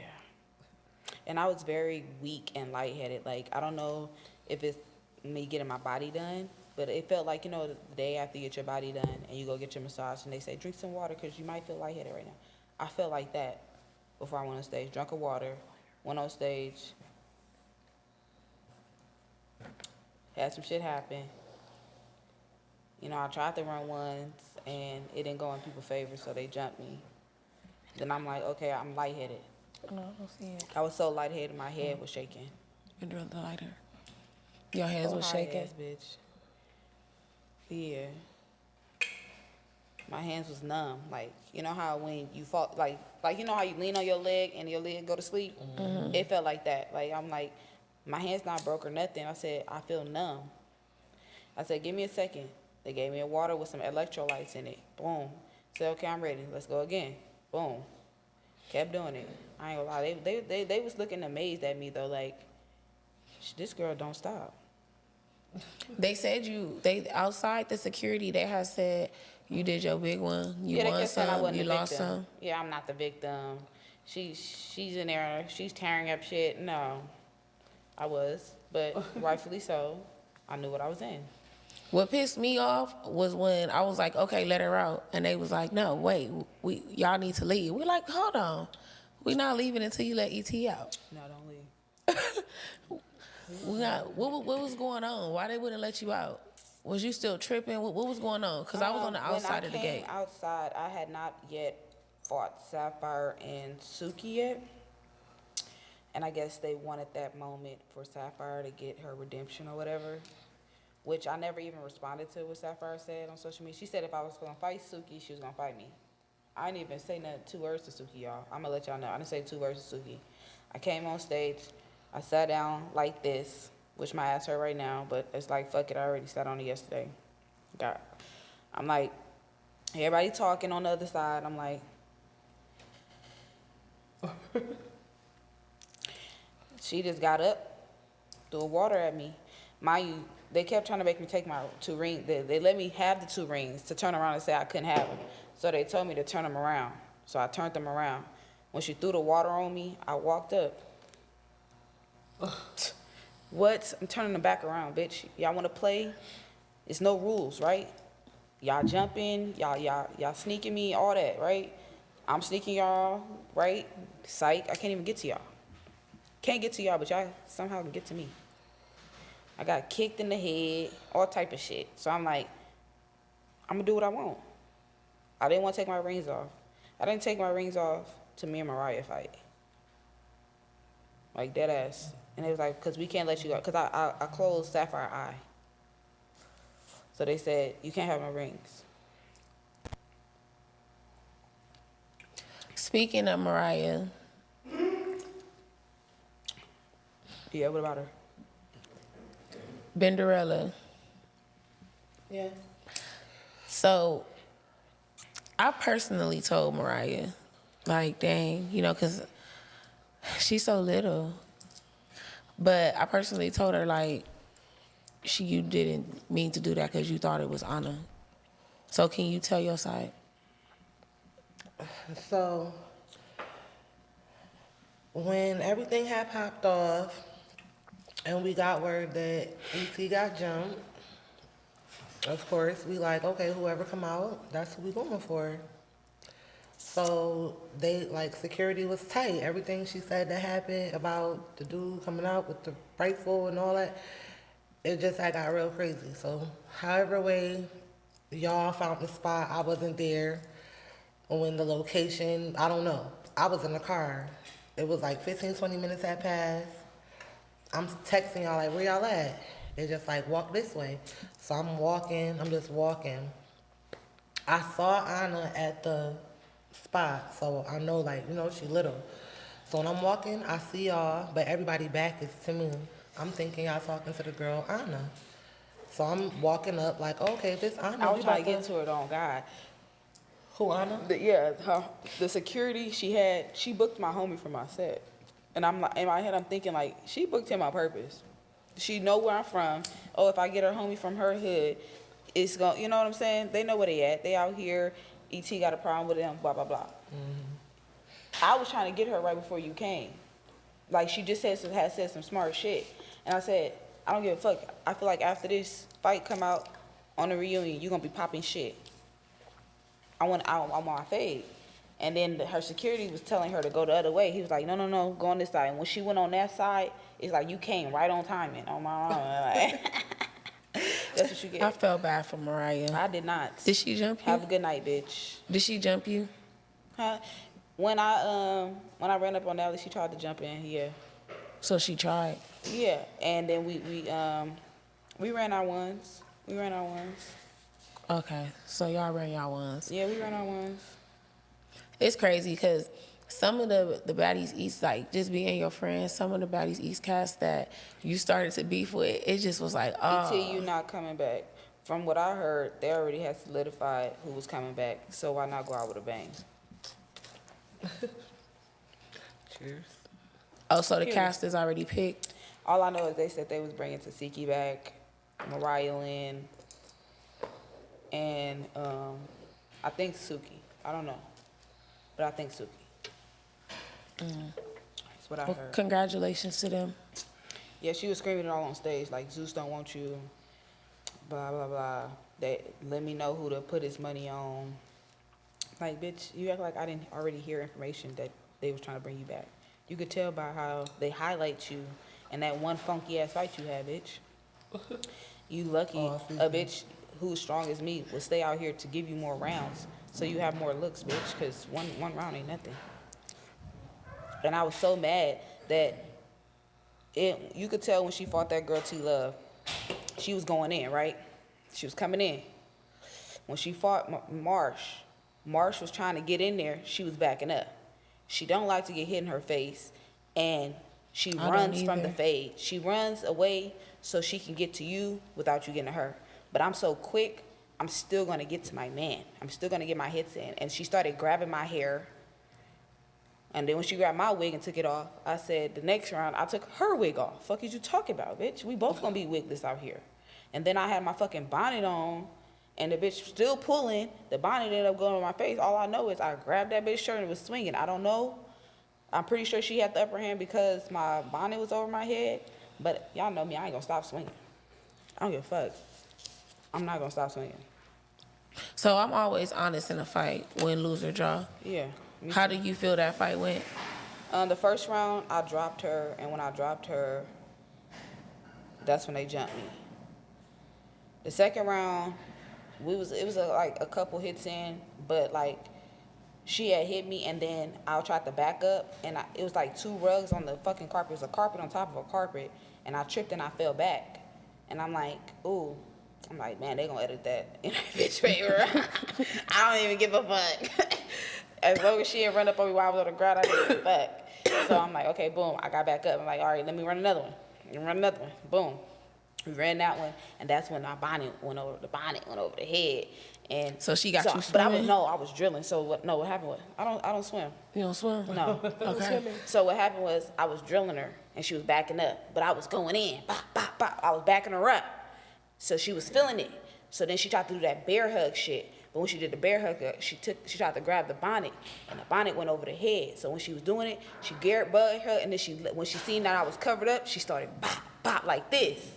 Speaker 5: And I was very weak and lightheaded. Like, I don't know if it's me getting my body done, but it felt like, the day after you get your body done and you go get your massage and they say, drink some water because you might feel lightheaded right now. I felt like that before I went on stage. Drank a water, went on stage, had some shit happen. I tried to run once and it didn't go in people's favor, so they jumped me. Then I'm like, okay, I'm lightheaded.
Speaker 1: No, I don't see it.
Speaker 5: I was so lightheaded, my head was shaking.
Speaker 1: The lighter. Your hands was shaking?
Speaker 5: Ass bitch. Yeah. My hands was numb. Like, you know how when you fall, like you know how you lean on your leg and your leg go to sleep? Mm-hmm. It felt like that. Like, I'm like, my hand's not broke or nothing. I said, I feel numb. I said, give me a second. They gave me a water with some electrolytes in it. Boom. Said, okay, I'm ready. Let's go again. Boom. Kept doing it. I ain't gonna lie. They was looking amazed at me though, like, this girl don't stop.
Speaker 1: They said they outside the security, they had said you did your big one. You
Speaker 5: Yeah, they
Speaker 1: won
Speaker 5: kept saying I
Speaker 1: some,
Speaker 5: wasn't
Speaker 1: you
Speaker 5: the
Speaker 1: lost
Speaker 5: victim.
Speaker 1: some.
Speaker 5: Yeah, I'm not the victim. She's in there. She's tearing up shit. No, I was, but rightfully so. I knew what I was in.
Speaker 1: What pissed me off was when I was like, okay, let her out. And they was like, no, wait, y'all need to leave. We're like, hold on. We're not leaving until you let ET out.
Speaker 5: No, don't leave.
Speaker 1: What was going on? Why they wouldn't let you out? Was you still tripping? What was going on? Because I was on the outside of the gate.
Speaker 5: When I came outside, I had not yet fought Sapphire and Suki yet. And I guess they wanted that moment for Sapphire to get her redemption or whatever, which I never even responded to what Sapphire said on social media. She said if I was going to fight Suki, she was going to fight me. I didn't even say nothing, 2 words to Suki, y'all. I'm going to let y'all know. I didn't say 2 words to Suki. I came on stage. I sat down like this, which my ass hurt right now, but it's like, fuck it, I already sat on it yesterday. I'm like, everybody talking on the other side. I'm like, she just got up, threw water at me. Mind you, they kept trying to make me take my 2 rings. They let me have the 2 rings to turn around and say I couldn't have them. So they told me to turn them around. So I turned them around. When she threw the water on me, I walked up. What? I'm turning them back around, bitch. Y'all want to play? It's no rules, right? Y'all jumping, y'all sneaking me, all that, right? I'm sneaking y'all, right? Psych, I can't even get to y'all. Can't get to y'all, but y'all somehow can get to me. I got kicked in the head, all type of shit. So I'm like, I'm gonna do what I want. I didn't want to take my rings off. I didn't take my rings off to me and Mariah fight. Like, dead ass. And they was like, because we can't let you go. Because I closed Sapphire eye. So they said, you can't have my rings.
Speaker 1: Speaking of Mariah.
Speaker 5: Yeah, what about her?
Speaker 1: Benderella.
Speaker 4: Yeah.
Speaker 1: So, I personally told Mariah, like, dang, because she's so little. But I personally told her, like, you didn't mean to do that because you thought it was Anna. So can you tell your side?
Speaker 4: So, when everything had popped off and we got word that E.T. got jumped, of course, we like, okay, whoever come out, that's who we going for. So they, security was tight. Everything she said that happened about the dude coming out with the rifle and all that, it just got real crazy. So however way y'all found the spot, I wasn't there. When the location, I don't know. I was in the car. It was 15, 20 minutes had passed. I'm texting y'all where y'all at? They just walk this way. So I'm just walking. I saw Anna at the spot, so I know she little. So when I'm walking, I see y'all, but everybody back is to me. I'm thinking y'all talking to the girl Anna. So I'm walking up okay, this Anna.
Speaker 5: I was trying to get to it on God.
Speaker 4: Who, Anna?
Speaker 5: The security she booked my homie for my set. And I'm in my head, I'm thinking she booked him on purpose. She know where I'm from. Oh, if I get her homie from her hood, it's going, you know what I'm saying? They know where they at. They out here. E.T. got a problem with them, blah, blah, blah. Mm-hmm. I was trying to get her right before you came. She just had said some smart shit. And I said, I don't give a fuck. I feel like after this fight come out on the reunion, you're going to be popping shit. I want my fade. And then her security was telling her to go the other way. He was like, no, go on this side. And when she went on that side, it's you came right on timing. On my own. That's what you get.
Speaker 1: I felt bad for Mariah.
Speaker 5: I did not.
Speaker 1: Did she jump you?
Speaker 5: Have a good night, bitch.
Speaker 1: Did she jump you?
Speaker 5: Huh? When I ran up on Natalie, she tried to jump in. Yeah.
Speaker 1: So she tried.
Speaker 5: Yeah, and then we ran our ones.
Speaker 1: Okay, so y'all ran y'all ones.
Speaker 5: Yeah, we ran our ones.
Speaker 1: It's crazy because some of the Baddies East, like just being your friends, some of the Baddies East cast that you started to beef with, it just was like, oh.
Speaker 5: ET, not coming back. From what I heard, they already had solidified who was coming back, so why not go out with a bang?
Speaker 4: Cheers.
Speaker 1: Oh, so the cast is already picked?
Speaker 5: All I know is they said they was bringing Tasiki back, Mariah Lynn, and I think Suki. I don't know, but I think Suki. That's what I
Speaker 1: Well,
Speaker 5: heard.
Speaker 1: congratulations to them.
Speaker 5: Yeah, she was screaming it all on stage, like, Zeus don't want you, blah, blah, blah. They let me know who to put his money on. Like, bitch, you act like I didn't already hear information that they was trying to bring you back. You could tell by how they highlight you and that one funky-ass fight you had, bitch. You lucky a bitch who's strong as me will stay out here to give you more rounds so you have more looks, bitch, because one round ain't nothing. And I was so mad that you could tell when she fought that girl T-Love, she was going in, right? She was coming in. When she fought Marsh was trying to get in there, she was backing up. She don't like to get hit in her face, and she runs from the fade. She runs away so she can get to you without you getting to her. But I'm so quick, I'm still going to get to my man. I'm still going to get my hits in. And she started grabbing my hair. And then when she grabbed my wig and took it off, I said, the next round, I took her wig off. Fuck is you talking about, bitch? We both gonna be wigless out here. And then I had my fucking bonnet on, and the bitch still pulling. The bonnet ended up going on my face. All I know is I grabbed that bitch shirt and it was swinging. I don't know. I'm pretty sure she had the upper hand because my bonnet was over my head. But y'all know me, I ain't gonna stop swinging. I don't give a fuck. I'm not gonna stop swinging.
Speaker 1: So I'm always honest in a fight, win, lose, or draw.
Speaker 5: Yeah.
Speaker 1: How do you feel that fight went?
Speaker 5: The first round, I dropped her, and when I dropped her, that's when they jumped me. The second round, it was like a couple hits in, but like she had hit me, and then I tried to back up, and it was like two rugs on the fucking carpet. It was a carpet on top of a carpet, and I tripped and I fell back, and I'm like, ooh. I'm like, man, they gonna edit that in her bitch favor. I don't even give a fuck. As long as she didn't run up on me while I was on the ground, I didn't give a fuck. So I'm like, okay, boom. I got back up. I'm like, all right, let me run another one. Boom. We ran that one, and that's when my bonnet went over the head. And
Speaker 1: so she got you
Speaker 5: But
Speaker 1: swimming?
Speaker 5: I was drilling. So what happened was, I don't swim.
Speaker 1: You don't swim?
Speaker 5: No.
Speaker 1: Okay.
Speaker 5: So what happened was I was drilling her, and she was backing up, but I was going in. Bop, bop, bop. I was backing her up. So she was feeling it. So then she tried to do that bear hug shit. But when she did the bear hug, she tried to grab the bonnet, and the bonnet went over the head. So when she was doing it, she Garrett bugged her, and then when she seen that I was covered up, she started bop, bop like this.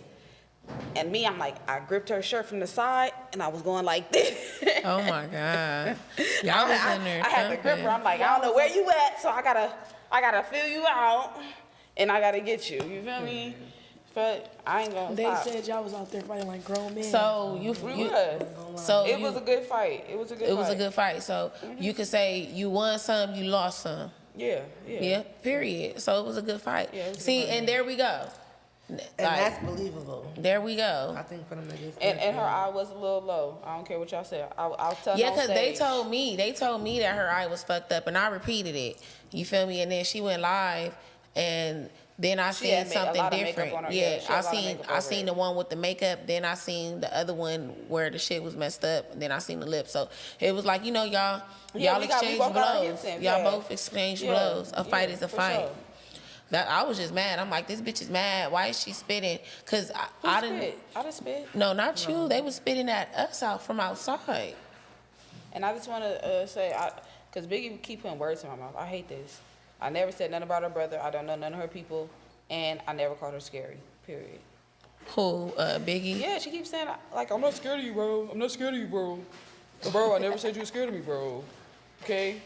Speaker 5: And me, I'm like, I gripped her shirt from the side, and I was going like this.
Speaker 1: Oh my God. Y'all was in there.
Speaker 5: I had to grip her. I'm like, I don't know where you at, so I gotta feel you out, and I gotta get you. You feel me? But I ain't gonna
Speaker 3: They
Speaker 5: stop.
Speaker 3: said y'all was out there fighting like grown men.
Speaker 1: So
Speaker 5: It was a good fight. It was a good fight.
Speaker 1: So you could say you won some, you lost some.
Speaker 5: Yeah.
Speaker 1: Period. So it was a good fight.
Speaker 5: Yeah, it was a
Speaker 1: See,
Speaker 5: good fight.
Speaker 1: and there we go.
Speaker 4: And that's believable.
Speaker 1: There we go.
Speaker 4: I think for the niggas.
Speaker 5: And her eye was a little low. I don't care what y'all say. I'll tell
Speaker 1: Yeah,
Speaker 5: on
Speaker 1: because they
Speaker 5: stage.
Speaker 1: told me that her eye was fucked up, and I repeated it. You feel me? And then she went live, and then I
Speaker 5: She
Speaker 1: seen
Speaker 5: had a
Speaker 1: something
Speaker 5: lot of makeup
Speaker 1: different.
Speaker 5: on her.
Speaker 1: Yeah,
Speaker 5: Yeah, she had a lot of makeup
Speaker 1: I
Speaker 5: over
Speaker 1: seen
Speaker 5: it.
Speaker 1: the one with the makeup. Then I seen the other one where the shit was messed up. And then I seen the lips. So it was like, y'all
Speaker 5: Yeah, we
Speaker 1: exchange
Speaker 5: both got our
Speaker 1: blows.
Speaker 5: hits in,
Speaker 1: Y'all
Speaker 5: yeah.
Speaker 1: both exchange
Speaker 5: Yeah,
Speaker 1: blows. A fight
Speaker 5: yeah,
Speaker 1: is a
Speaker 5: for
Speaker 1: fight.
Speaker 5: sure.
Speaker 1: That I was just mad. I'm like, this bitch is mad. Why is she spitting? Cause I didn't.
Speaker 5: I didn't spit.
Speaker 1: No, not you. They was spitting at us out from outside.
Speaker 5: And I just want to say, because Biggie would keep putting words in my mouth. I hate this. I never said nothing about her brother. I don't know none of her people. And I never called her scary, period.
Speaker 1: Who, Biggie?
Speaker 5: Yeah, she keeps saying, like, I'm not scared of you, bro. I'm not scared of you, bro. Bro, I never said you were scared of me, bro. Okay?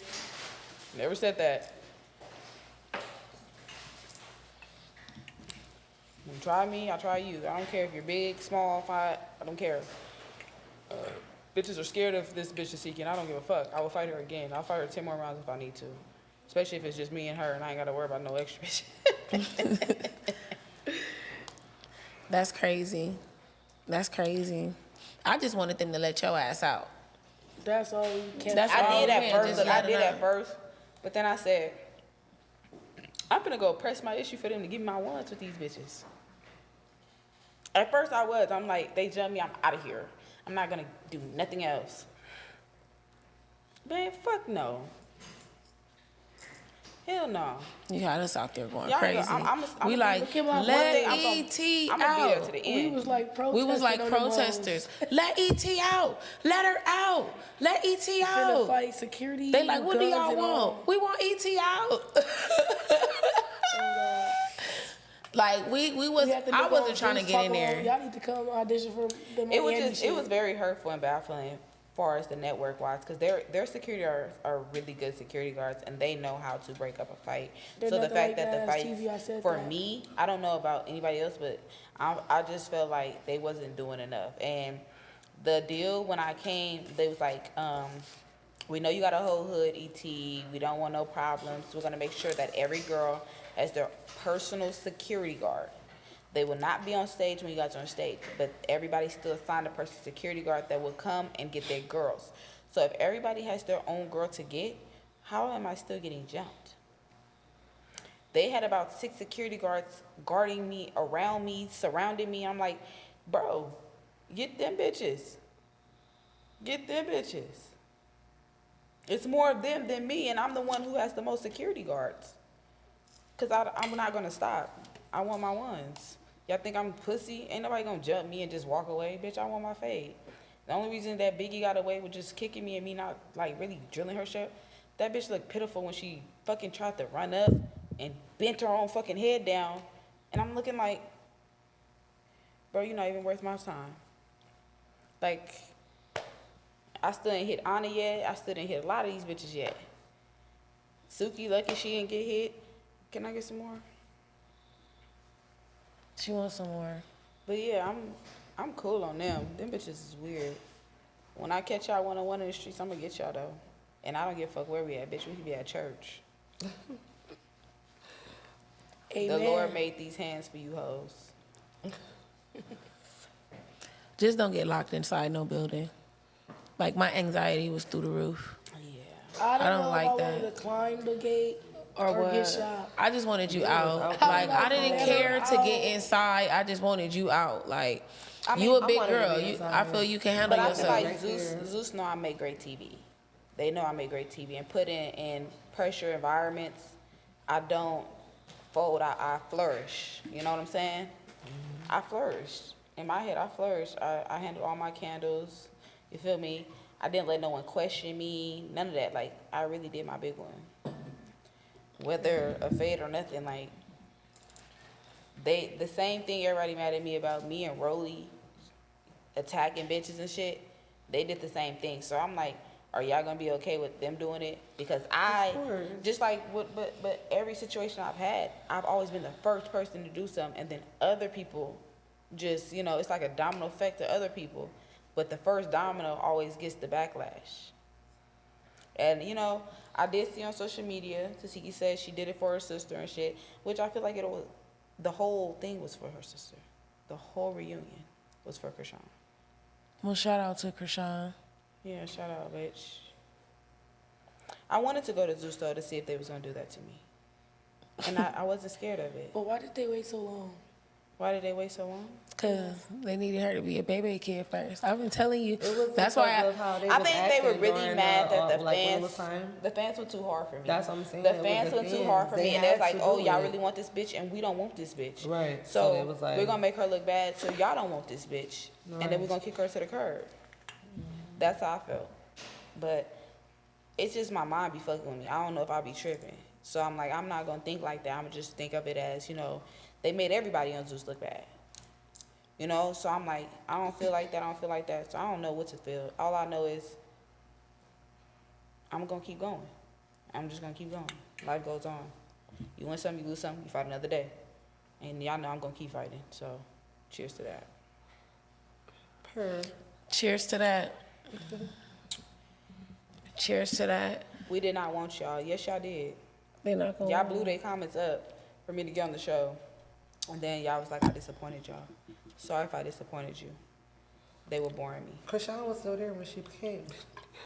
Speaker 5: Never said that. You try me, I try you. I don't care if you're big, small, fat. I don't care. Bitches are scared of this bitch Tasiki, and I don't give a fuck. I will fight her again. I'll fight her 10 more rounds if I need to. Especially if it's just me and her, and I ain't got to worry about no extra bitch.
Speaker 1: That's crazy. That's crazy. I just wanted them to let your ass out.
Speaker 3: That's all you can.
Speaker 1: That's
Speaker 5: I
Speaker 1: all
Speaker 5: did
Speaker 1: we
Speaker 5: at
Speaker 1: can,
Speaker 5: first.
Speaker 1: just
Speaker 5: Look,
Speaker 1: let
Speaker 5: I
Speaker 1: her
Speaker 5: did
Speaker 1: know.
Speaker 5: at first. But then I said, I'm gonna go press my issue for them to give me my ones with these bitches. At first I'm like, they jump me, I'm out of here. I'm not gonna do nothing else. Man, fuck no. Hell no.
Speaker 1: You got us out there going
Speaker 5: Y'all
Speaker 1: crazy.
Speaker 5: I'm
Speaker 1: we like,
Speaker 3: look at my
Speaker 1: let
Speaker 3: one
Speaker 1: E.T.
Speaker 5: I'm gonna be there
Speaker 1: out.
Speaker 5: to the
Speaker 3: We
Speaker 5: end.
Speaker 3: was like protesting.
Speaker 1: We was like
Speaker 3: on them
Speaker 1: protesters.
Speaker 3: hoes.
Speaker 1: Let E.T. out. Let her out. Let E.T.
Speaker 3: Finna
Speaker 1: out.
Speaker 3: fight security.
Speaker 1: They like,
Speaker 3: with
Speaker 1: what do
Speaker 3: guns
Speaker 1: y'all
Speaker 3: and
Speaker 1: want?
Speaker 3: all.
Speaker 1: We want E.T. out. Like we was.
Speaker 3: We had to
Speaker 1: I
Speaker 3: look
Speaker 1: wasn't
Speaker 3: on
Speaker 1: trying to
Speaker 3: Zeus
Speaker 1: get in
Speaker 3: talk
Speaker 1: there.
Speaker 3: about, y'all need to come audition for the
Speaker 5: It was
Speaker 3: Miami
Speaker 5: just,
Speaker 3: shit.
Speaker 5: it was very hurtful and baffling as far as the network wise, because their security guards are really good security guards, and they know how to break up a fight.
Speaker 3: They're
Speaker 5: So the
Speaker 3: nothing
Speaker 5: fact
Speaker 3: like
Speaker 5: that the
Speaker 3: Nas
Speaker 5: fight
Speaker 3: TV, I said
Speaker 5: for
Speaker 3: that.
Speaker 5: me, I don't know about anybody else, but I just felt like they wasn't doing enough. And the deal when I came, they was like, we know you got a whole hood, ET. We don't want no problems. We're gonna make sure that every girl has their personal security guard. They will not be on stage when you guys are on stage, but everybody still assigned a personal security guard that will come and get their girls. So if everybody has their own girl to get, how am I still getting jumped? They had about 6 security guards guarding me, around me, surrounding me. I'm like, bro, get them bitches. Get them bitches. It's more of them than me, and I'm the one who has the most security guards. Because I'm not going to stop. I want my ones. Y'all think I'm pussy? Ain't nobody going to jump me and just walk away. Bitch, I want my fade. The only reason that Biggie got away with just kicking me and me not, like, really drilling her shit, that bitch looked pitiful when she fucking tried to run up and bent her own fucking head down. And I'm looking like, bro, you're not even worth my time. Like, I still ain't hit Anna yet. I still didn't hit a lot of these bitches yet. Suki, lucky she didn't get hit. Can I get some more?
Speaker 1: She wants some more.
Speaker 5: But yeah, I'm cool on them. Them bitches is weird. When I catch y'all one-on-one in the streets, I'm gonna get y'all though. And I don't give a fuck where we at, bitch. We could be at church.
Speaker 3: Amen.
Speaker 5: The Lord made these hands for you hoes.
Speaker 1: Just don't get locked inside no building. Like my anxiety was through the roof.
Speaker 5: Yeah.
Speaker 3: I didn't
Speaker 1: don't
Speaker 3: know
Speaker 1: like
Speaker 3: if I
Speaker 1: that.
Speaker 3: wanted to climb the gate or
Speaker 1: What?
Speaker 3: get shot.
Speaker 1: I just wanted you out.
Speaker 4: out.
Speaker 1: Like I
Speaker 3: like,
Speaker 1: didn't
Speaker 3: let
Speaker 1: care
Speaker 3: her
Speaker 1: to get
Speaker 3: out.
Speaker 1: inside. I just wanted you out. Like
Speaker 5: I mean,
Speaker 1: you a
Speaker 5: I
Speaker 1: big
Speaker 4: wanted to
Speaker 1: girl.
Speaker 4: be
Speaker 1: I
Speaker 4: inside.
Speaker 1: feel you can handle
Speaker 5: But I feel
Speaker 1: yourself.
Speaker 5: like Zeus know I make great TV. They know I make great TV. And put in pressure environments, I don't fold, I flourish. You know what I'm saying? I flourished. In my head, I flourished. I handled all my candles. You feel me? I didn't let no one question me. None of that. Like, I really did my big one. Whether a fade or nothing, like, the same thing everybody mad at me about, me and Rolly attacking bitches and shit, they did the same thing. So I'm like, are y'all gonna be okay with them doing it? Because just like, but every situation I've had, I've always been the first person to do something, and then other people just, you know, it's like a domino effect to other people, but the first domino always gets the backlash. And, you know, I did see on social media, Tasiki said she did it for her sister and shit, which I feel like the whole thing was for her sister. The whole reunion was for Krishan.
Speaker 1: Well, shout out to Krishan.
Speaker 5: Yeah, shout out, bitch. I wanted to go to Zeus though to see if they was gonna do that to me. And I wasn't scared of it.
Speaker 3: But why did they wait so long?
Speaker 5: Why did they wait so long?
Speaker 1: Cause they needed her to be a baby kid first. I've been telling you.
Speaker 4: It was
Speaker 1: That's why
Speaker 5: I think they were really mad that the fans were too hard for me.
Speaker 4: That's what I'm saying.
Speaker 5: The
Speaker 4: It was
Speaker 5: fans
Speaker 4: the
Speaker 5: were too
Speaker 4: fans.
Speaker 5: hard for
Speaker 4: They
Speaker 5: me, and they was
Speaker 4: had
Speaker 5: like,
Speaker 4: to
Speaker 5: "Oh,
Speaker 4: do
Speaker 5: y'all
Speaker 4: it.
Speaker 5: really want this bitch, and we don't want this bitch."
Speaker 4: Right.
Speaker 5: So
Speaker 4: So they was like-
Speaker 5: we're gonna make her look bad, so y'all don't want this bitch, and then
Speaker 4: Right.
Speaker 5: we're gonna kick her to the curb. That's how I felt. But it's just my mind be fucking with me. I don't know if I be tripping. So I'm like, I'm not gonna think like that. I'm gonna just think of it as, you know, they made everybody on Zeus look bad. You know, so I'm like, I don't feel like that. I don't feel like that. So I don't know what to feel. All I know is I'm gonna keep going. I'm just gonna keep going. Life goes on. You win something, you lose something, you fight another day. And y'all know I'm gonna keep fighting. So cheers to that.
Speaker 1: cheers to that. Cheers to that.
Speaker 5: We did not want y'all. Yes, y'all did.
Speaker 1: They not gonna.
Speaker 5: Y'all blew their comments up for me to get on the show. And then y'all was like, I disappointed y'all. Sorry if I disappointed you. They were boring me.
Speaker 4: Krishan was still there when she came.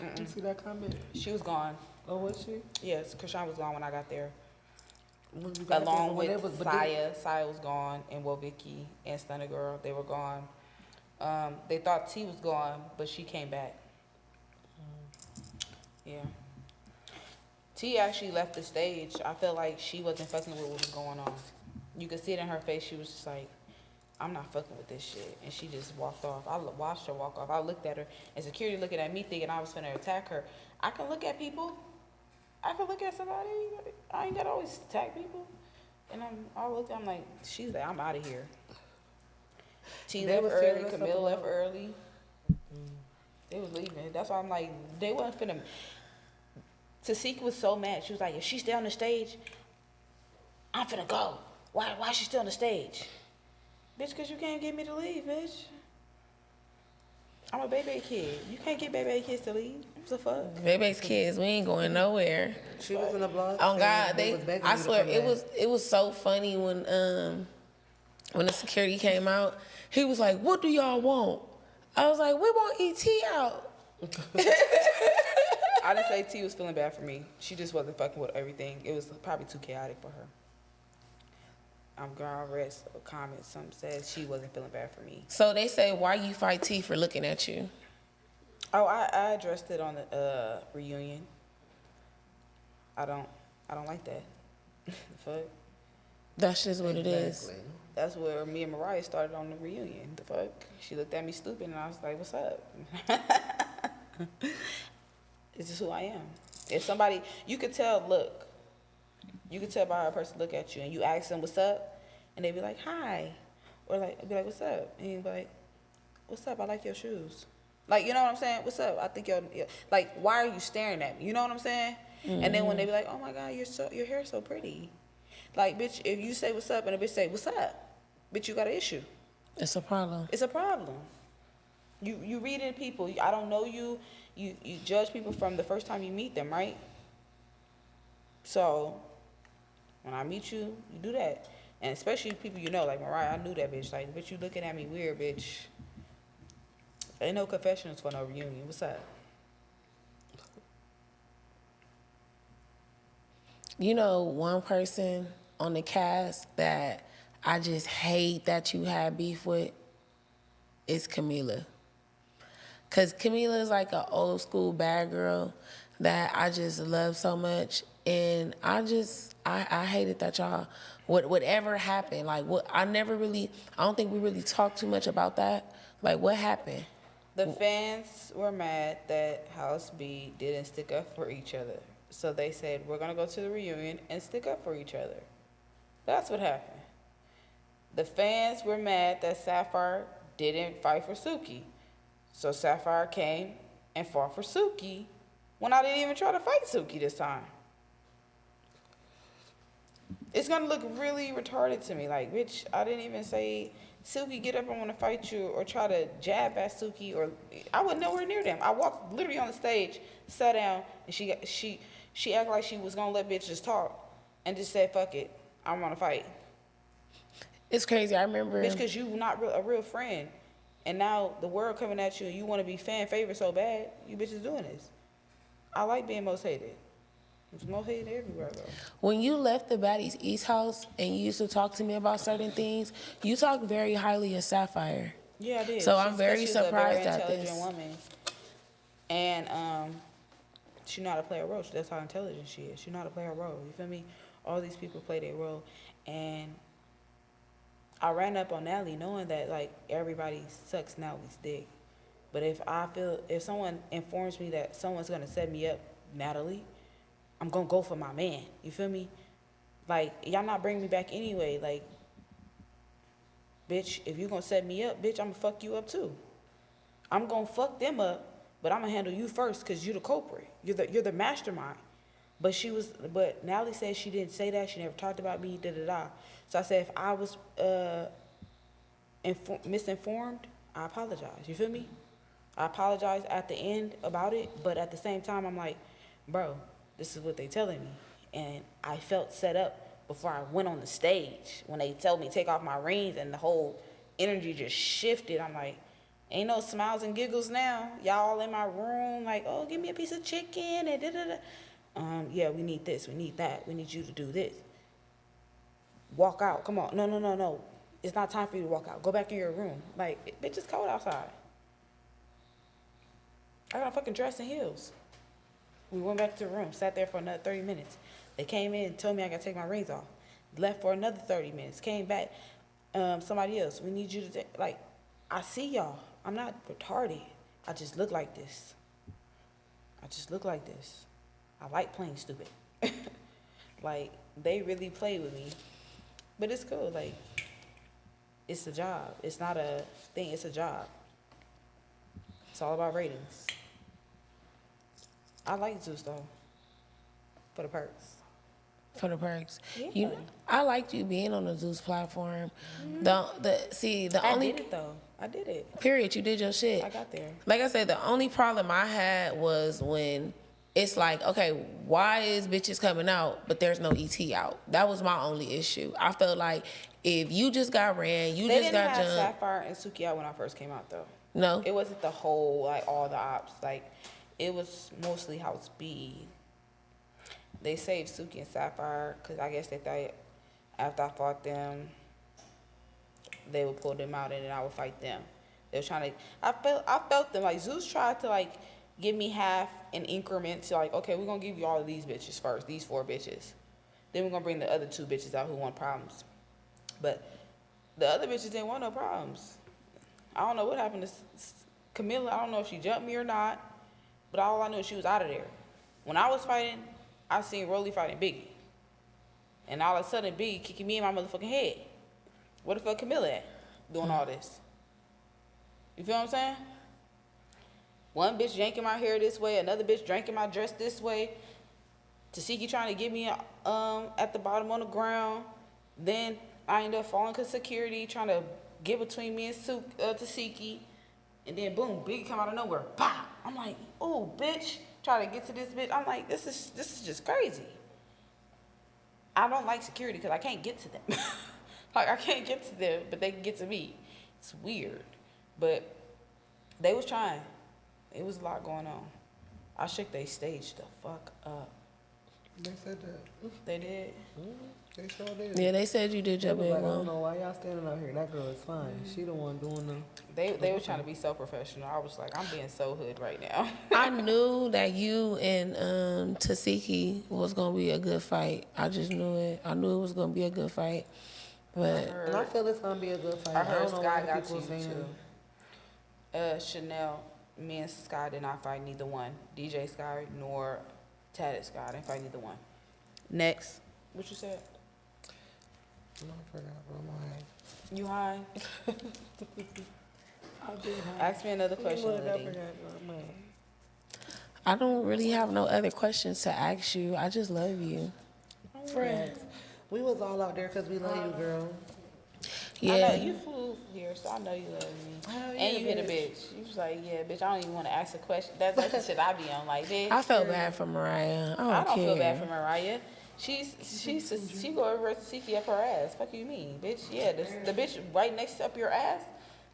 Speaker 4: Did you see that comment?
Speaker 5: She was gone.
Speaker 4: Oh, was she?
Speaker 5: Yes, Krishan was gone when I got there.
Speaker 4: When you got
Speaker 5: Along
Speaker 4: there, when
Speaker 5: with
Speaker 4: they was- but
Speaker 5: Saya. Saya was gone, and Wovicki and Stunner Girl, they were gone. They thought T was gone, but she came back. Yeah. T actually left the stage. I felt like she wasn't fucking with what was going on. You could see it in her face. She was just like, I'm not fucking with this shit. And she just walked off. I watched her walk off. I looked at her, and security looking at me thinking I was finna attack her. I can look at people. I can look at somebody. I ain't gotta always attack people. And I looked at, I'm like, she's like, I'm out of here. T
Speaker 4: They
Speaker 5: left
Speaker 4: was
Speaker 5: early.
Speaker 4: tearing us up
Speaker 5: Camille left
Speaker 4: alone.
Speaker 5: early. They was leaving. That's why I'm like, they wasn't finna. Tasika was so mad. She was like, if she stay on the stage, I'm finna go. Why is she still on the stage? Bitch, because you can't get me to leave, bitch. I'm a baby kid. You can't get baby kids to leave. What the fuck?
Speaker 1: Baby's kids, we ain't going nowhere.
Speaker 4: She was in the blog.
Speaker 1: Oh
Speaker 4: saying
Speaker 1: God,
Speaker 4: was begging
Speaker 1: I
Speaker 4: you to
Speaker 1: swear
Speaker 4: come
Speaker 1: it
Speaker 4: back.
Speaker 1: it was so funny when the security came out. He was like, "What do y'all want?" I was like, "We want ET out."
Speaker 5: I didn't say T was feeling bad for me. She just wasn't fucking with everything. It was probably too chaotic for her. I read a comment. Some said she wasn't feeling bad for me.
Speaker 1: So they say, "Why you fight T for looking at you?"
Speaker 5: Oh, I addressed it on the reunion. I don't like that. The fuck.
Speaker 1: That's just what it is.
Speaker 4: Exactly.
Speaker 5: That's where me and Mariah started on the reunion. The fuck. She looked at me stupid, and I was like, "What's up?" It's just who I am. If somebody, you could tell. Look, you could tell by how a person look at you, and you ask them what's up, and they be like, "Hi," or like, be like, "What's up?" And you be like, "What's up? I like your shoes." Like, you know what I'm saying? What's up? I think you're like, why are you staring at me? You know what I'm saying? Mm-hmm. And then when they be like, "Oh my God, your hair's so pretty," like, bitch, if you say what's up and a bitch say what's up, bitch, you got an issue.
Speaker 1: It's a problem.
Speaker 5: It's a problem. You read in people. I don't know you. You judge people from the first time you meet them, right? So when I meet you, you do that. And especially people you know, like Mariah, I knew that bitch. Like, bitch, you looking at me weird, bitch. Ain't no confessions for no reunion. What's up?
Speaker 1: You know, one person on the cast that I just hate that you had beef with is Camila. Because Camila is like an old school bad girl that I just love so much. And I hated that y'all, whatever happened, like I don't think we really talked too much about that. Like, what happened?
Speaker 5: The fans were mad that House B didn't stick up for each other. So they said, we're going to go to the reunion and stick up for each other. That's what happened. The fans were mad that Sapphire didn't fight for Suki. So Sapphire came and fought for Suki when I didn't even try to fight Suki this time. It's going to look really retarded to me. Like, bitch, I didn't even say, Suki, get up, I want to fight you, or try to jab at Suki, or I wasn't nowhere near them. I walked literally on the stage, sat down, and she acted like she was going to let bitches talk and just said, fuck it, I want to fight.
Speaker 1: It's crazy. I remember.
Speaker 5: Bitch, because you not a real friend. And now the world coming at you and you want to be fan favorite so bad, you bitches doing this. I like being most hated. There's most hated everywhere, though.
Speaker 1: When you left the Baddies East house and you used to talk to me about certain things, you talked very highly of Sapphire.
Speaker 5: Yeah, I did.
Speaker 1: So I'm very surprised at
Speaker 5: She's a very intelligent
Speaker 1: this.
Speaker 5: woman. And she know how to play a role. That's how intelligent she is. She know how to play her role. You feel me? All these people play their role. And I ran up on Natalie knowing that, like, everybody sucks Natalie's dick. But if someone informs me that someone's going to set me up, Natalie, I'm going to go for my man. You feel me? Like, y'all not bring me back anyway. Like, bitch, if you going to set me up, bitch, I'm going to fuck you up too. I'm going to fuck them up, but I'm going to handle you first because you're the culprit. You're the mastermind. But Natalie said she didn't say that. She never talked about me, da-da-da. So I said if I was misinformed, I apologize. You feel me? I apologize at the end about it, but at the same time, I'm like, bro, this is what they telling me. And I felt set up before I went on the stage. When they told me to take off my rings and the whole energy just shifted, I'm like, ain't no smiles and giggles now. Y'all in my room like, oh, give me a piece of chicken and da-da-da. Yeah, we need this, we need that, we need you to do this. Walk out, come on. No. It's not time for you to walk out. Go back in your room. Like, bitch, it's cold outside. I got a fucking dress and heels. We went back to the room, sat there for another 30 minutes. They came in, told me I gotta take my rings off. Left for another 30 minutes, came back. Somebody else, we need you to take, like, I see y'all. I'm not retarded. I just look like this. I like playing stupid. Like, they really play with me. But it's cool, like, it's a job. It's not a thing, it's a job. It's all about ratings. I like Zeus though, for the perks.
Speaker 1: For the perks.
Speaker 5: Yeah.
Speaker 1: I liked you being on the Zeus platform.
Speaker 5: Mm-hmm. I
Speaker 1: only
Speaker 5: did it though. I did it.
Speaker 1: period, you did your shit.
Speaker 5: I got there.
Speaker 1: Like I said, the only problem I had was when it's like, okay, why is bitches coming out, but there's no ET out? That was my only issue. I felt like if you just got ran,
Speaker 5: They
Speaker 1: just
Speaker 5: didn't
Speaker 1: got
Speaker 5: have
Speaker 1: jumped.
Speaker 5: Sapphire and Suki out when I first came out though.
Speaker 1: No?
Speaker 5: It wasn't the whole, like, all the ops. Like, it was mostly House B. They saved Suki and Sapphire because I guess they thought after I fought them, they would pull them out and then I would fight them. They were trying to, I felt them. Like, Zeus tried to, like, give me half an increment to, like, okay, we're going to give you all of these bitches first, these 4 bitches. Then we're going to bring the other 2 bitches out who want problems. But the other bitches didn't want no problems. I don't know what happened to Camilla. I don't know if she jumped me or not. But all I know is she was out of there. When I was fighting, I seen Rolly fighting Biggie. And all of a sudden, Biggie kicking me in my motherfucking head. Where the fuck Camilla at doing all this? You feel what I'm saying? One bitch yanking my hair this way, another bitch drinking my dress this way. Tasiki trying to get me at the bottom on the ground. Then I end up falling because security trying to get between me and Tasiki. And then boom, Biggie come out of nowhere. Bah! I'm like, oh, bitch. Try to get to this bitch. I'm like, this is just crazy. I don't like security because I can't get to them. Like, I can't get to them, but they can get to me. It's weird. But they was trying. It was a lot going on. I shook they stage the fuck up.
Speaker 4: They said that.
Speaker 5: They did.
Speaker 4: They sure did.
Speaker 1: Yeah, they said you did your
Speaker 6: They was
Speaker 1: big
Speaker 6: like, I don't
Speaker 1: one.
Speaker 6: know why y'all standing out here. That girl is fine. She the one doing the.
Speaker 5: They were trying to be so professional. I was like, I'm being so hood right now.
Speaker 1: I knew that you and Tasiki was gonna be a good fight. I just knew it. I knew it was gonna be a good fight. But
Speaker 6: And I feel it's gonna be a good fight.
Speaker 5: I heard
Speaker 6: don't know
Speaker 5: Sky
Speaker 6: why
Speaker 5: got
Speaker 6: people
Speaker 5: you
Speaker 6: saying.
Speaker 5: too. Chanel, me and Sky did not fight neither one. DJ Sky nor Tatted Sky. I didn't fight neither one. Next. What you said?
Speaker 4: I forgot, but I'm
Speaker 5: You high?
Speaker 3: I've been
Speaker 5: Ask me another question, Liddy.
Speaker 1: I don't really have no other questions to ask you. I just love you.
Speaker 3: friends.
Speaker 4: We was all out there because we love you, girl.
Speaker 5: I know
Speaker 1: Yeah.
Speaker 5: you flew here, so I know you love me.
Speaker 4: Hell
Speaker 5: And
Speaker 4: yeah,
Speaker 5: you hit a bitch. You was like, yeah, bitch, I don't even want to ask a question. That's the shit I be on. Like, bitch.
Speaker 1: I felt bad for Mariah.
Speaker 5: I don't
Speaker 1: care.
Speaker 5: feel bad for Mariah. She go over to Siki up her ass. Fuck you mean, bitch? Yeah, the bitch right next up your ass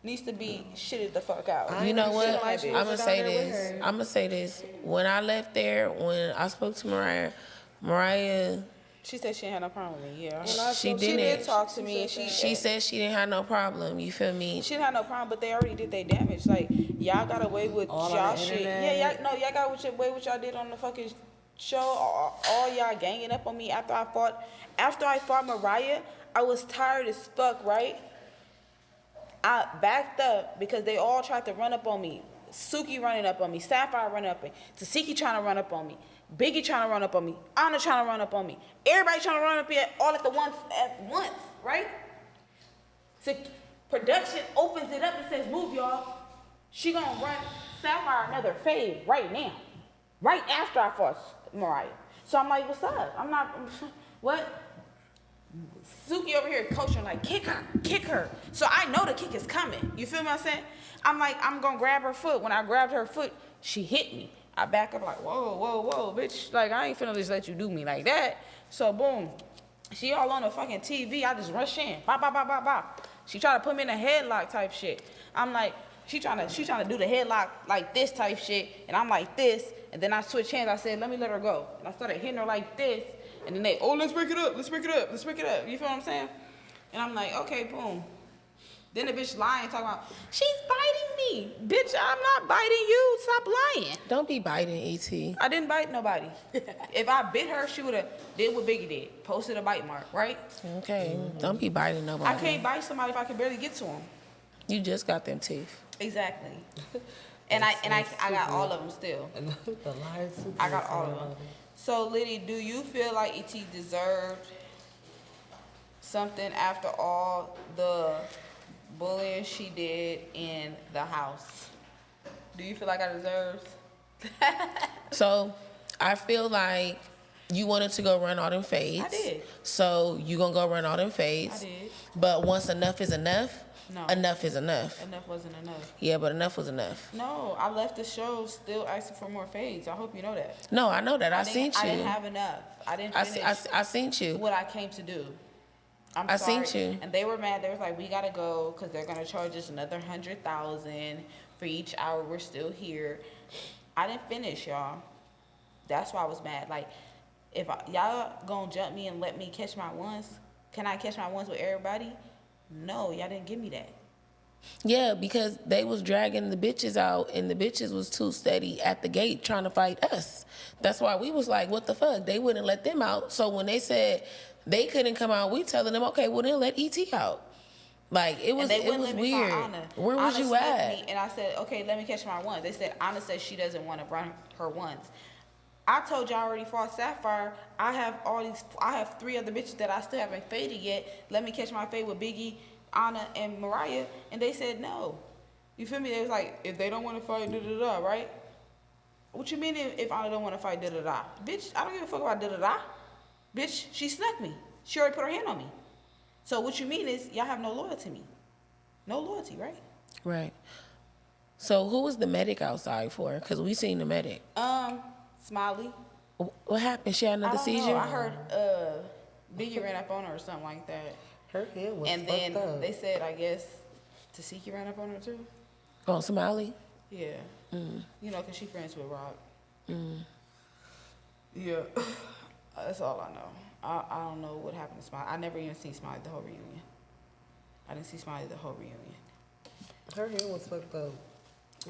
Speaker 5: needs to be shitted the fuck out.
Speaker 1: You know
Speaker 4: Shit
Speaker 1: what?
Speaker 4: like she
Speaker 1: I'm
Speaker 4: was
Speaker 1: gonna
Speaker 4: down
Speaker 1: say
Speaker 4: there with
Speaker 1: this.
Speaker 4: her.
Speaker 1: I'm gonna say this. When I left there, when I spoke to Mariah,
Speaker 5: She said she ain't had no problem with me. Yeah,
Speaker 1: she
Speaker 5: she
Speaker 1: didn't.
Speaker 5: did talk to me, and
Speaker 1: She said she didn't have no problem. You feel me?
Speaker 5: she didn't have no problem, but they already did their damage. Like, y'all got away with
Speaker 6: All on
Speaker 5: y'all
Speaker 6: the
Speaker 5: shit.
Speaker 6: internet?
Speaker 5: Yeah, y'all got away with y'all did on the fucking show. All y'all ganging up on me after I fought Mariah. I was tired as fuck, right? I backed up because they all tried to run up on me. Suki running up on me, Sapphire running up on me, Tasiki trying to run up on me, Biggie trying to run up on me, Anna trying to run up on me. Everybody trying to run up here all at once, right? So production opens it up and says, move y'all. She gonna run Sapphire another fade right now. Right after I fought Mariah. So I'm like, what's up? I'm not, what? Suki over here coaching like, kick her. So I know the kick is coming. You feel what I'm saying? I'm like, I'm gonna grab her foot. When I grabbed her foot, she hit me. I back up like, whoa, bitch. Like, I ain't finna just let you do me like that. So boom, she all on the fucking TV. I just rush in, bop. She tried to put me in a headlock type shit. I'm like, She trying to do the headlock like this type shit, and I'm like this, and then I switch hands. I said, let me let her go, and I started hitting her like this, and then they, oh, let's break it up. You feel what I'm saying? And I'm like, okay, boom. Then the bitch lying, talking about, she's biting me. Bitch, I'm not biting you. Stop lying.
Speaker 1: Don't be biting, E.T.
Speaker 5: I didn't bite nobody. If I bit her, she would have did what Biggie did. Posted a bite mark, right?
Speaker 1: Okay, don't be biting nobody.
Speaker 5: I can't bite somebody if I can barely get to them.
Speaker 1: You just got them teeth.
Speaker 5: Exactly. And I got all of them still.
Speaker 6: And the lies too.
Speaker 5: I got all of them. So, Liddy, do you feel like E.T. deserved something after all the bullying she did in the house? Do you feel like I deserve?
Speaker 1: So, I feel like you wanted to go run all them fades.
Speaker 5: I did.
Speaker 1: So, you gonna go run all them fades.
Speaker 5: I did.
Speaker 1: But once enough is enough,
Speaker 5: No.
Speaker 1: enough is enough.
Speaker 5: Enough wasn't enough.
Speaker 1: Yeah, but enough was enough.
Speaker 5: No, I left the show still asking for more fades. I hope you know that.
Speaker 1: No, I know that. I seen
Speaker 5: I
Speaker 1: you.
Speaker 5: didn't have enough. I didn't
Speaker 1: I
Speaker 5: finish
Speaker 1: seen you.
Speaker 5: what I came to do.
Speaker 1: I
Speaker 5: sorry.
Speaker 1: seen you.
Speaker 5: And they were mad. They was like, we gotta go because they're gonna charge us another $100,000 for each hour we're still here. I didn't finish, y'all. That's why I was mad. Like, if y'all gonna jump me and let me catch my ones, can I catch my ones with everybody? No, y'all didn't give me that.
Speaker 1: Yeah, because they was dragging the bitches out, and the bitches was too steady at the gate trying to fight us. That's why we was like, what the fuck? They wouldn't let them out. So when they said they couldn't come out, we telling them, okay, well then let E.T. out. Like it was weird. Where was
Speaker 5: Anna
Speaker 1: you
Speaker 5: snubbed
Speaker 1: at?
Speaker 5: me, and I said, okay, let me catch my ones. They said Anna said she doesn't want to run her ones. I told y'all already fought Sapphire. I have 3 other bitches that I still haven't faded yet. Let me catch my fade with Biggie, Anna, and Mariah, and they said no. You feel me? They was like, if they don't want to fight, da-da-da, right? What you mean if Anna don't want to fight, da-da-da? Bitch, I don't give a fuck about da-da-da. Bitch, she snuck me. She already put her hand on me. So what you mean is y'all have no loyalty to me. No loyalty, right?
Speaker 1: Right. So who was the medic outside for? Because we seen the medic.
Speaker 5: Smiley.
Speaker 1: What happened? She had
Speaker 5: I
Speaker 1: another
Speaker 5: don't
Speaker 1: seizure?
Speaker 5: know. I heard Biggie ran up on her or something like that.
Speaker 6: Her head was
Speaker 5: And
Speaker 6: fucked
Speaker 5: then
Speaker 6: up.
Speaker 5: they said, I guess, Tasiki ran up on her too.
Speaker 1: Oh, Somali?
Speaker 5: Yeah. You know, because she friends with Rock. Yeah. That's all I know. I don't know what happened to Smiley. I never even seen Smiley the whole reunion. I didn't see Smiley the whole reunion.
Speaker 6: Her head was fucked up.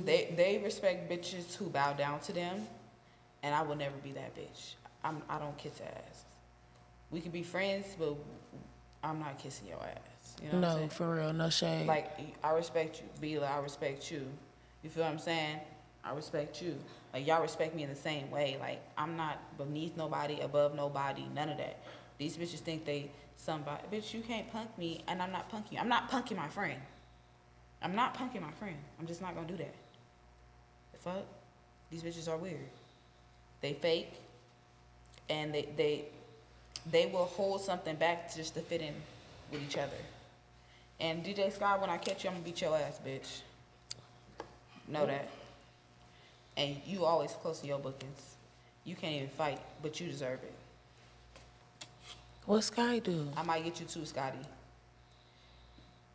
Speaker 5: They respect bitches who bow down to them, and I will never be that bitch. I don't kiss ass. We could be friends, but I'm not kissing your ass. You know what I'm
Speaker 1: No,
Speaker 5: saying?
Speaker 1: for real, no shade.
Speaker 5: Like, I respect you. Bila, I respect you. You feel what I'm saying? I respect you. Like, y'all respect me in the same way. Like, I'm not beneath nobody, above nobody, none of that. These bitches think they somebody. Bitch, you can't punk me, and I'm not punking you. I'm not punking my friend. I'm not punking my friend. I'm just not gonna do that. The fuck? These bitches are weird. They fake, and they will hold something back just to fit in with each other. And DJ Sky, when I catch you, I'm gonna beat your ass, bitch. Know that. And you always close to your bookings. You can't even fight, but you deserve it.
Speaker 1: What Sky do?
Speaker 5: I might get you too, Scotty.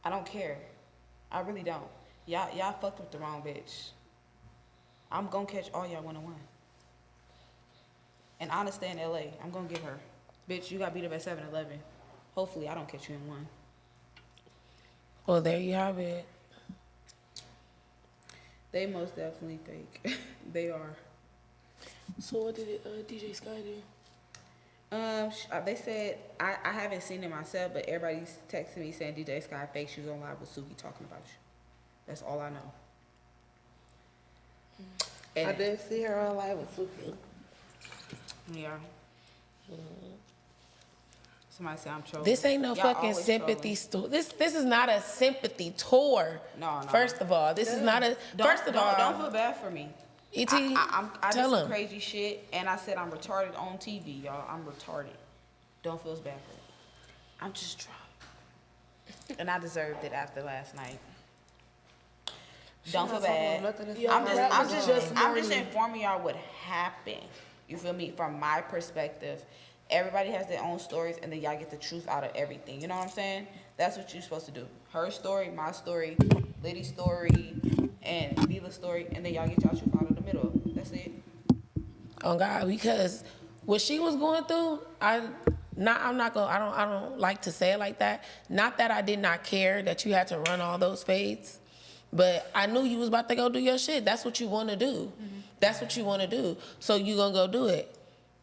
Speaker 5: I don't care. I really don't. Y'all fucked with the wrong bitch. I'm gonna catch all y'all one-on-one. And Anna stay in LA. I'm gonna get her. Bitch, you got beat up at 7-Eleven. Hopefully I don't catch you in one.
Speaker 1: Well, there you have it.
Speaker 5: They most definitely fake. They are.
Speaker 3: So what did DJ Sky do?
Speaker 5: They said, I haven't seen it myself, but everybody's texting me saying DJ Sky fake. She was on live with Suki talking about you. That's all I know. And
Speaker 4: I did see her on live with Suki.
Speaker 5: yeah. Somebody said I'm trolling.
Speaker 1: This ain't no
Speaker 5: Y'all
Speaker 1: fucking
Speaker 5: always
Speaker 1: sympathy
Speaker 5: trolling.
Speaker 1: store. This is not a sympathy tour.
Speaker 5: No.
Speaker 1: First of all, this is not a. First of all,
Speaker 5: don't feel bad for me.
Speaker 1: Et,
Speaker 5: I did
Speaker 1: tell
Speaker 5: some
Speaker 1: him.
Speaker 5: crazy shit, and I said I'm retarded on TV, y'all. I'm retarded. Don't feel bad for me. I'm just drunk, and I deserved it after last night. Don't feel bad. I'm just informing y'all what happened. You feel me? From my perspective, everybody has their own stories, and then y'all get the truth out of everything. You know what I'm saying? That's what you're supposed to do. Her story, my story, Liddy's story, and Beela's story, and then y'all get y'all truth out of the middle. That's it.
Speaker 1: Oh God, because what she was going through, I don't like to say it like that. Not that I did not care that you had to run all those fades, but I knew you was about to go do your shit. That's what you want to do. That's what you want to do. So you gonna go do it.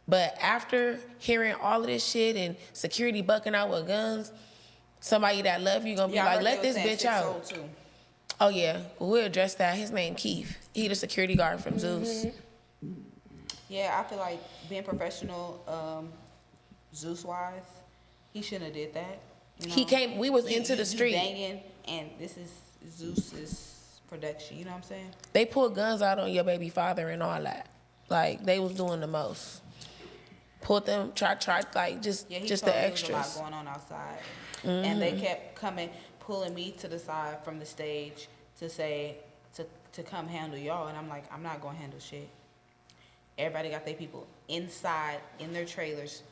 Speaker 1: But after hearing all of this shit and security bucking out with guns, somebody that love you gonna be
Speaker 5: I
Speaker 1: like,
Speaker 5: heard
Speaker 1: let
Speaker 5: they
Speaker 1: this
Speaker 5: was saying
Speaker 1: bitch out.
Speaker 5: 602.
Speaker 1: Oh yeah, we'll address that. His name Keith. He the security guard from Zeus.
Speaker 5: Yeah, I feel like being professional, Zeus-wise, he shouldn't have did that. You know?
Speaker 1: He came. We was into the
Speaker 5: You
Speaker 1: street.
Speaker 5: banging, and this is Zeus's production. You know what I'm saying?
Speaker 1: They pulled guns out on your baby father and all that. Like they was doing the most. Pulled them, tried like just
Speaker 5: Yeah, he
Speaker 1: the
Speaker 5: told me
Speaker 1: extras.
Speaker 5: there was a lot going on outside, and they kept coming, pulling me to the side from the stage to say to come handle y'all, and I'm like, I'm not gonna handle shit. Everybody got their people inside in their trailers,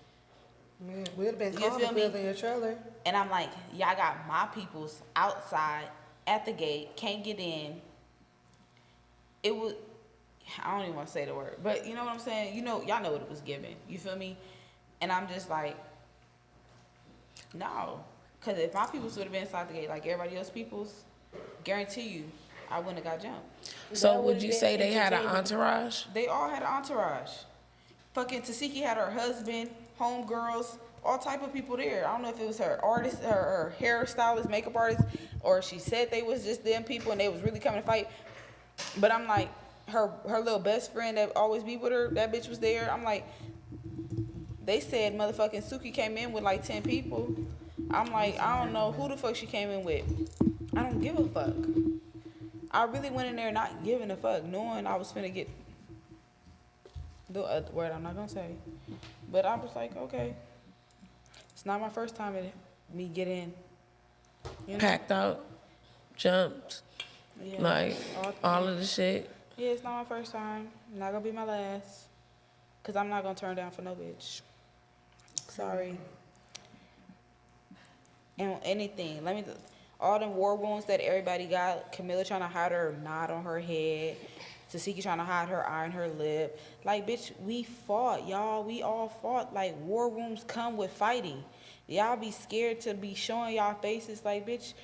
Speaker 4: Man, we'd have been
Speaker 5: You
Speaker 4: calling
Speaker 5: feel me?
Speaker 4: in your trailer.
Speaker 5: and I'm like, y'all got my peoples outside at the gate, can't get in. It was, I don't even want to say the word, but you know what I'm saying? You know, y'all know what it was given. You feel me? And I'm just like, no. Because if my peoples would have been inside the gate like everybody else's peoples, guarantee you, I wouldn't have got jumped.
Speaker 1: So
Speaker 3: That
Speaker 1: would
Speaker 3: would've
Speaker 1: you
Speaker 3: been
Speaker 1: say they had an
Speaker 3: entertainment.
Speaker 1: entourage?
Speaker 5: They all had an entourage. Fucking Tasiki had her husband, homegirls, all type of people there. I don't know if it was her artist, her hairstylist, makeup artist, or she said they was just them people and they was really coming to fight. But I'm like, her little best friend that always be with her, that bitch was there. I'm like, they said motherfucking Suki came in with like 10 people. I'm like, I don't know who the fuck she came in with. I don't give a fuck. I really went in there not giving a fuck, knowing I was finna get the word I'm not gonna say. But I was like, okay. It's not my first time at me get in. You know?
Speaker 1: Packed out, jumped,
Speaker 5: Yeah.
Speaker 1: like all of the shit.
Speaker 5: Yeah, it's not my first time. Not gonna be my last. Cause I'm not gonna turn down for no bitch. Sorry. And anything. All the war wounds that everybody got, Camilla trying to hide her knot on her head, Tasiki trying to hide her eye on her lip. Like, bitch, we fought, y'all. We all fought. Like, war wounds come with fighting. Y'all be scared to be showing y'all faces. Like, bitch,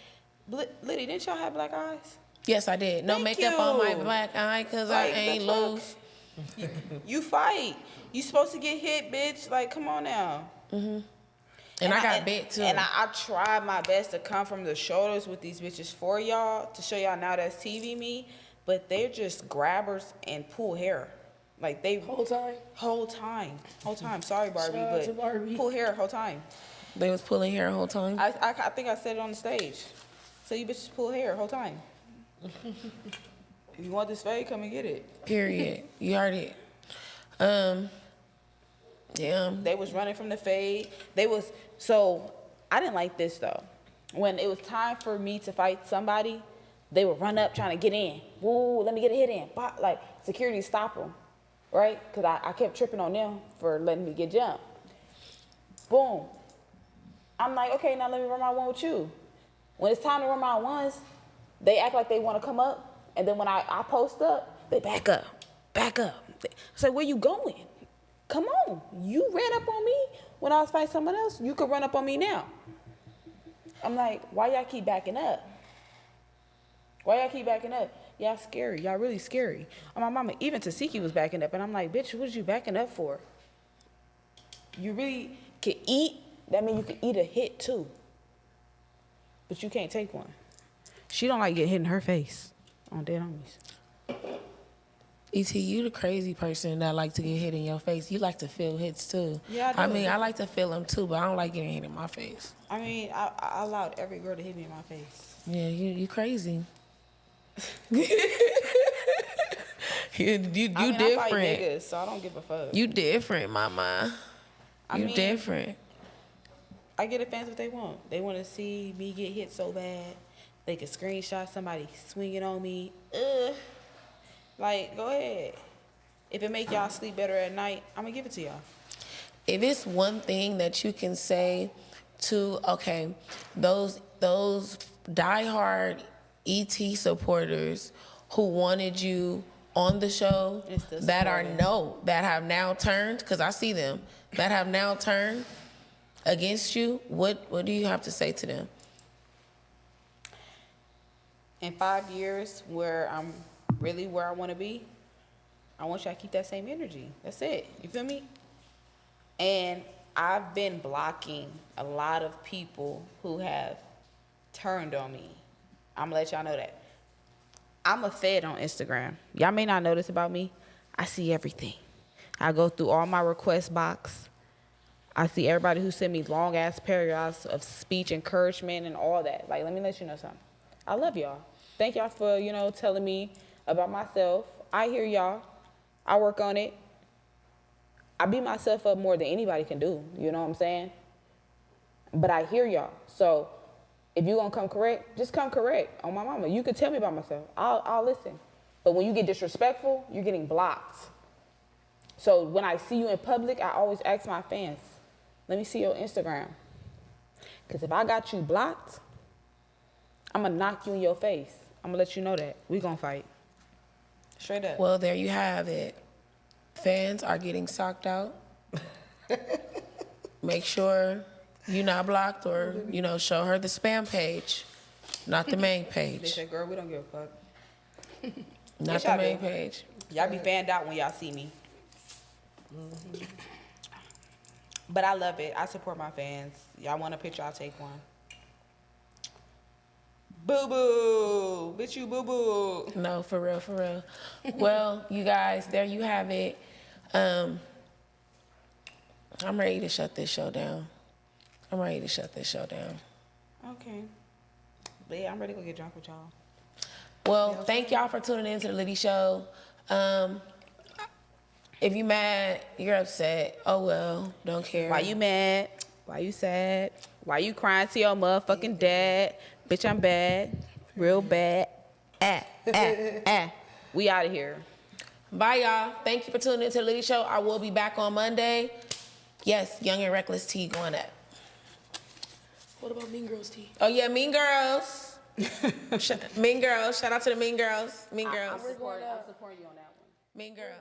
Speaker 5: Liddy, didn't y'all have black eyes?
Speaker 1: Yes, I did. No
Speaker 5: Thank
Speaker 1: makeup on my
Speaker 5: you.
Speaker 1: black eye because
Speaker 5: Like,
Speaker 1: I ain't
Speaker 5: the fuck?
Speaker 1: loose.
Speaker 5: You fight. You supposed to get hit, bitch. Like, come on now.
Speaker 1: And I got bit too.
Speaker 5: And I tried my best to come from the shoulders with these bitches for y'all to show y'all now that's TV me, but they're just grabbers and pull hair. Like they
Speaker 3: Whole time.
Speaker 5: whole time. Sorry, Barbie,
Speaker 3: Shout out to
Speaker 5: but
Speaker 3: Barbie.
Speaker 5: pull hair whole time.
Speaker 1: They was pulling hair the whole time.
Speaker 5: I think I said it on the stage. So you bitches pull hair whole time. If you want this fade, come and get it.
Speaker 1: Period. You heard it. Damn.
Speaker 5: They was running from the fade. So I didn't like this though. When it was time for me to fight somebody, they would run up trying to get in. Woo, let me get a hit in. Like security stop them, right? Because I kept tripping on them for letting me get jumped. Boom. I'm like, okay, now let me run my one with you. When it's time to run my ones, they act like they want to come up. And then when I post up, they back up. I say, where you going? Come on. You ran up on me when I was fighting someone else. You could run up on me now. I'm like, why y'all keep backing up? Y'all scary. Y'all really scary. And my mama, even Tasiki was backing up. And I'm like, bitch, what are you backing up for? You really can eat. That means you can eat a hit too. But you can't take one. She don't like getting hit in her face on dead homies.
Speaker 1: E.T., you the crazy person that like to get hit in your face. You like to feel hits too.
Speaker 5: Yeah, I do.
Speaker 1: mean, I like to feel them too, but I don't like getting hit in my face.
Speaker 5: I mean, I allowed every girl to hit me in my face.
Speaker 1: Yeah, you crazy. you
Speaker 5: I mean, I fight
Speaker 1: different.
Speaker 5: niggas, so I don't give a fuck.
Speaker 1: You different, mama.
Speaker 5: I
Speaker 1: You
Speaker 5: mean,
Speaker 1: different.
Speaker 5: I get the fans what they want. They want to see me get hit so bad. They can screenshot somebody swinging on me. Like, go ahead. If it make y'all sleep better at night, I'm going to give it to y'all.
Speaker 1: If it's one thing that you can say to, those diehard ET supporters who wanted you on the show
Speaker 5: And still
Speaker 1: that
Speaker 5: supporting.
Speaker 1: that have now turned, because I see them, that have now turned against you, what do you have to say to them?
Speaker 5: In 5 years, where I'm really where I want to be, I want y'all to keep that same energy. That's it. You feel me? And I've been blocking a lot of people who have turned on me. I'm gonna let y'all know that. I'm a fed on Instagram. Y'all may not know this about me. I see everything. I go through all my request box. I see everybody who send me long ass paragraphs of speech, encouragement, and all that. Like, let me let you know something. I love y'all. Thank y'all for, telling me about myself. I hear y'all. I work on it. I beat myself up more than anybody can do. You know what I'm saying? But I hear y'all. So if you gonna come correct, just come correct on my mama. You can tell me about myself. I'll listen. But when you get disrespectful, you're getting blocked. So when I see you in public, I always ask my fans, let me see your Instagram. Because if I got you blocked, I'm going to knock you in your face. I'm going to let you know that. We going to fight. Straight up.
Speaker 1: Well, there you have it. Fans are getting socked out. Make sure you're not blocked, or, show her the spam page, not the main
Speaker 5: They
Speaker 1: page.
Speaker 5: said, girl, we don't give a fuck.
Speaker 1: Not
Speaker 5: Yes,
Speaker 1: the
Speaker 5: y'all
Speaker 1: main
Speaker 5: do.
Speaker 1: page.
Speaker 5: Y'all be fanned out when y'all see me. But I love it. I support my fans. Y'all want a picture, I'll take one. Boo-boo. Bitch, you boo-boo.
Speaker 1: No, for real, for real. Well, you guys, there you have it. I'm ready to shut this show down.
Speaker 5: Okay. But yeah, I'm ready to go get drunk with y'all.
Speaker 1: Well, thank y'all for tuning in to the Liddy Show. If you mad, you're upset. Oh well, don't care.
Speaker 5: Why you mad? Why you sad? Why you crying to your motherfucking dad? Bitch, I'm bad. Real bad. We out of here.
Speaker 1: Bye, y'all. Thank you for tuning in to the Liddy Show. I will be back on Monday. Yes, Young and Reckless Tea going up.
Speaker 3: What about Mean Girls tea?
Speaker 1: Oh yeah, Mean Girls. Mean Girls. Shout out to the Mean Girls. Mean Girls.
Speaker 5: I'm supporting you on that one.
Speaker 1: Mean Girls.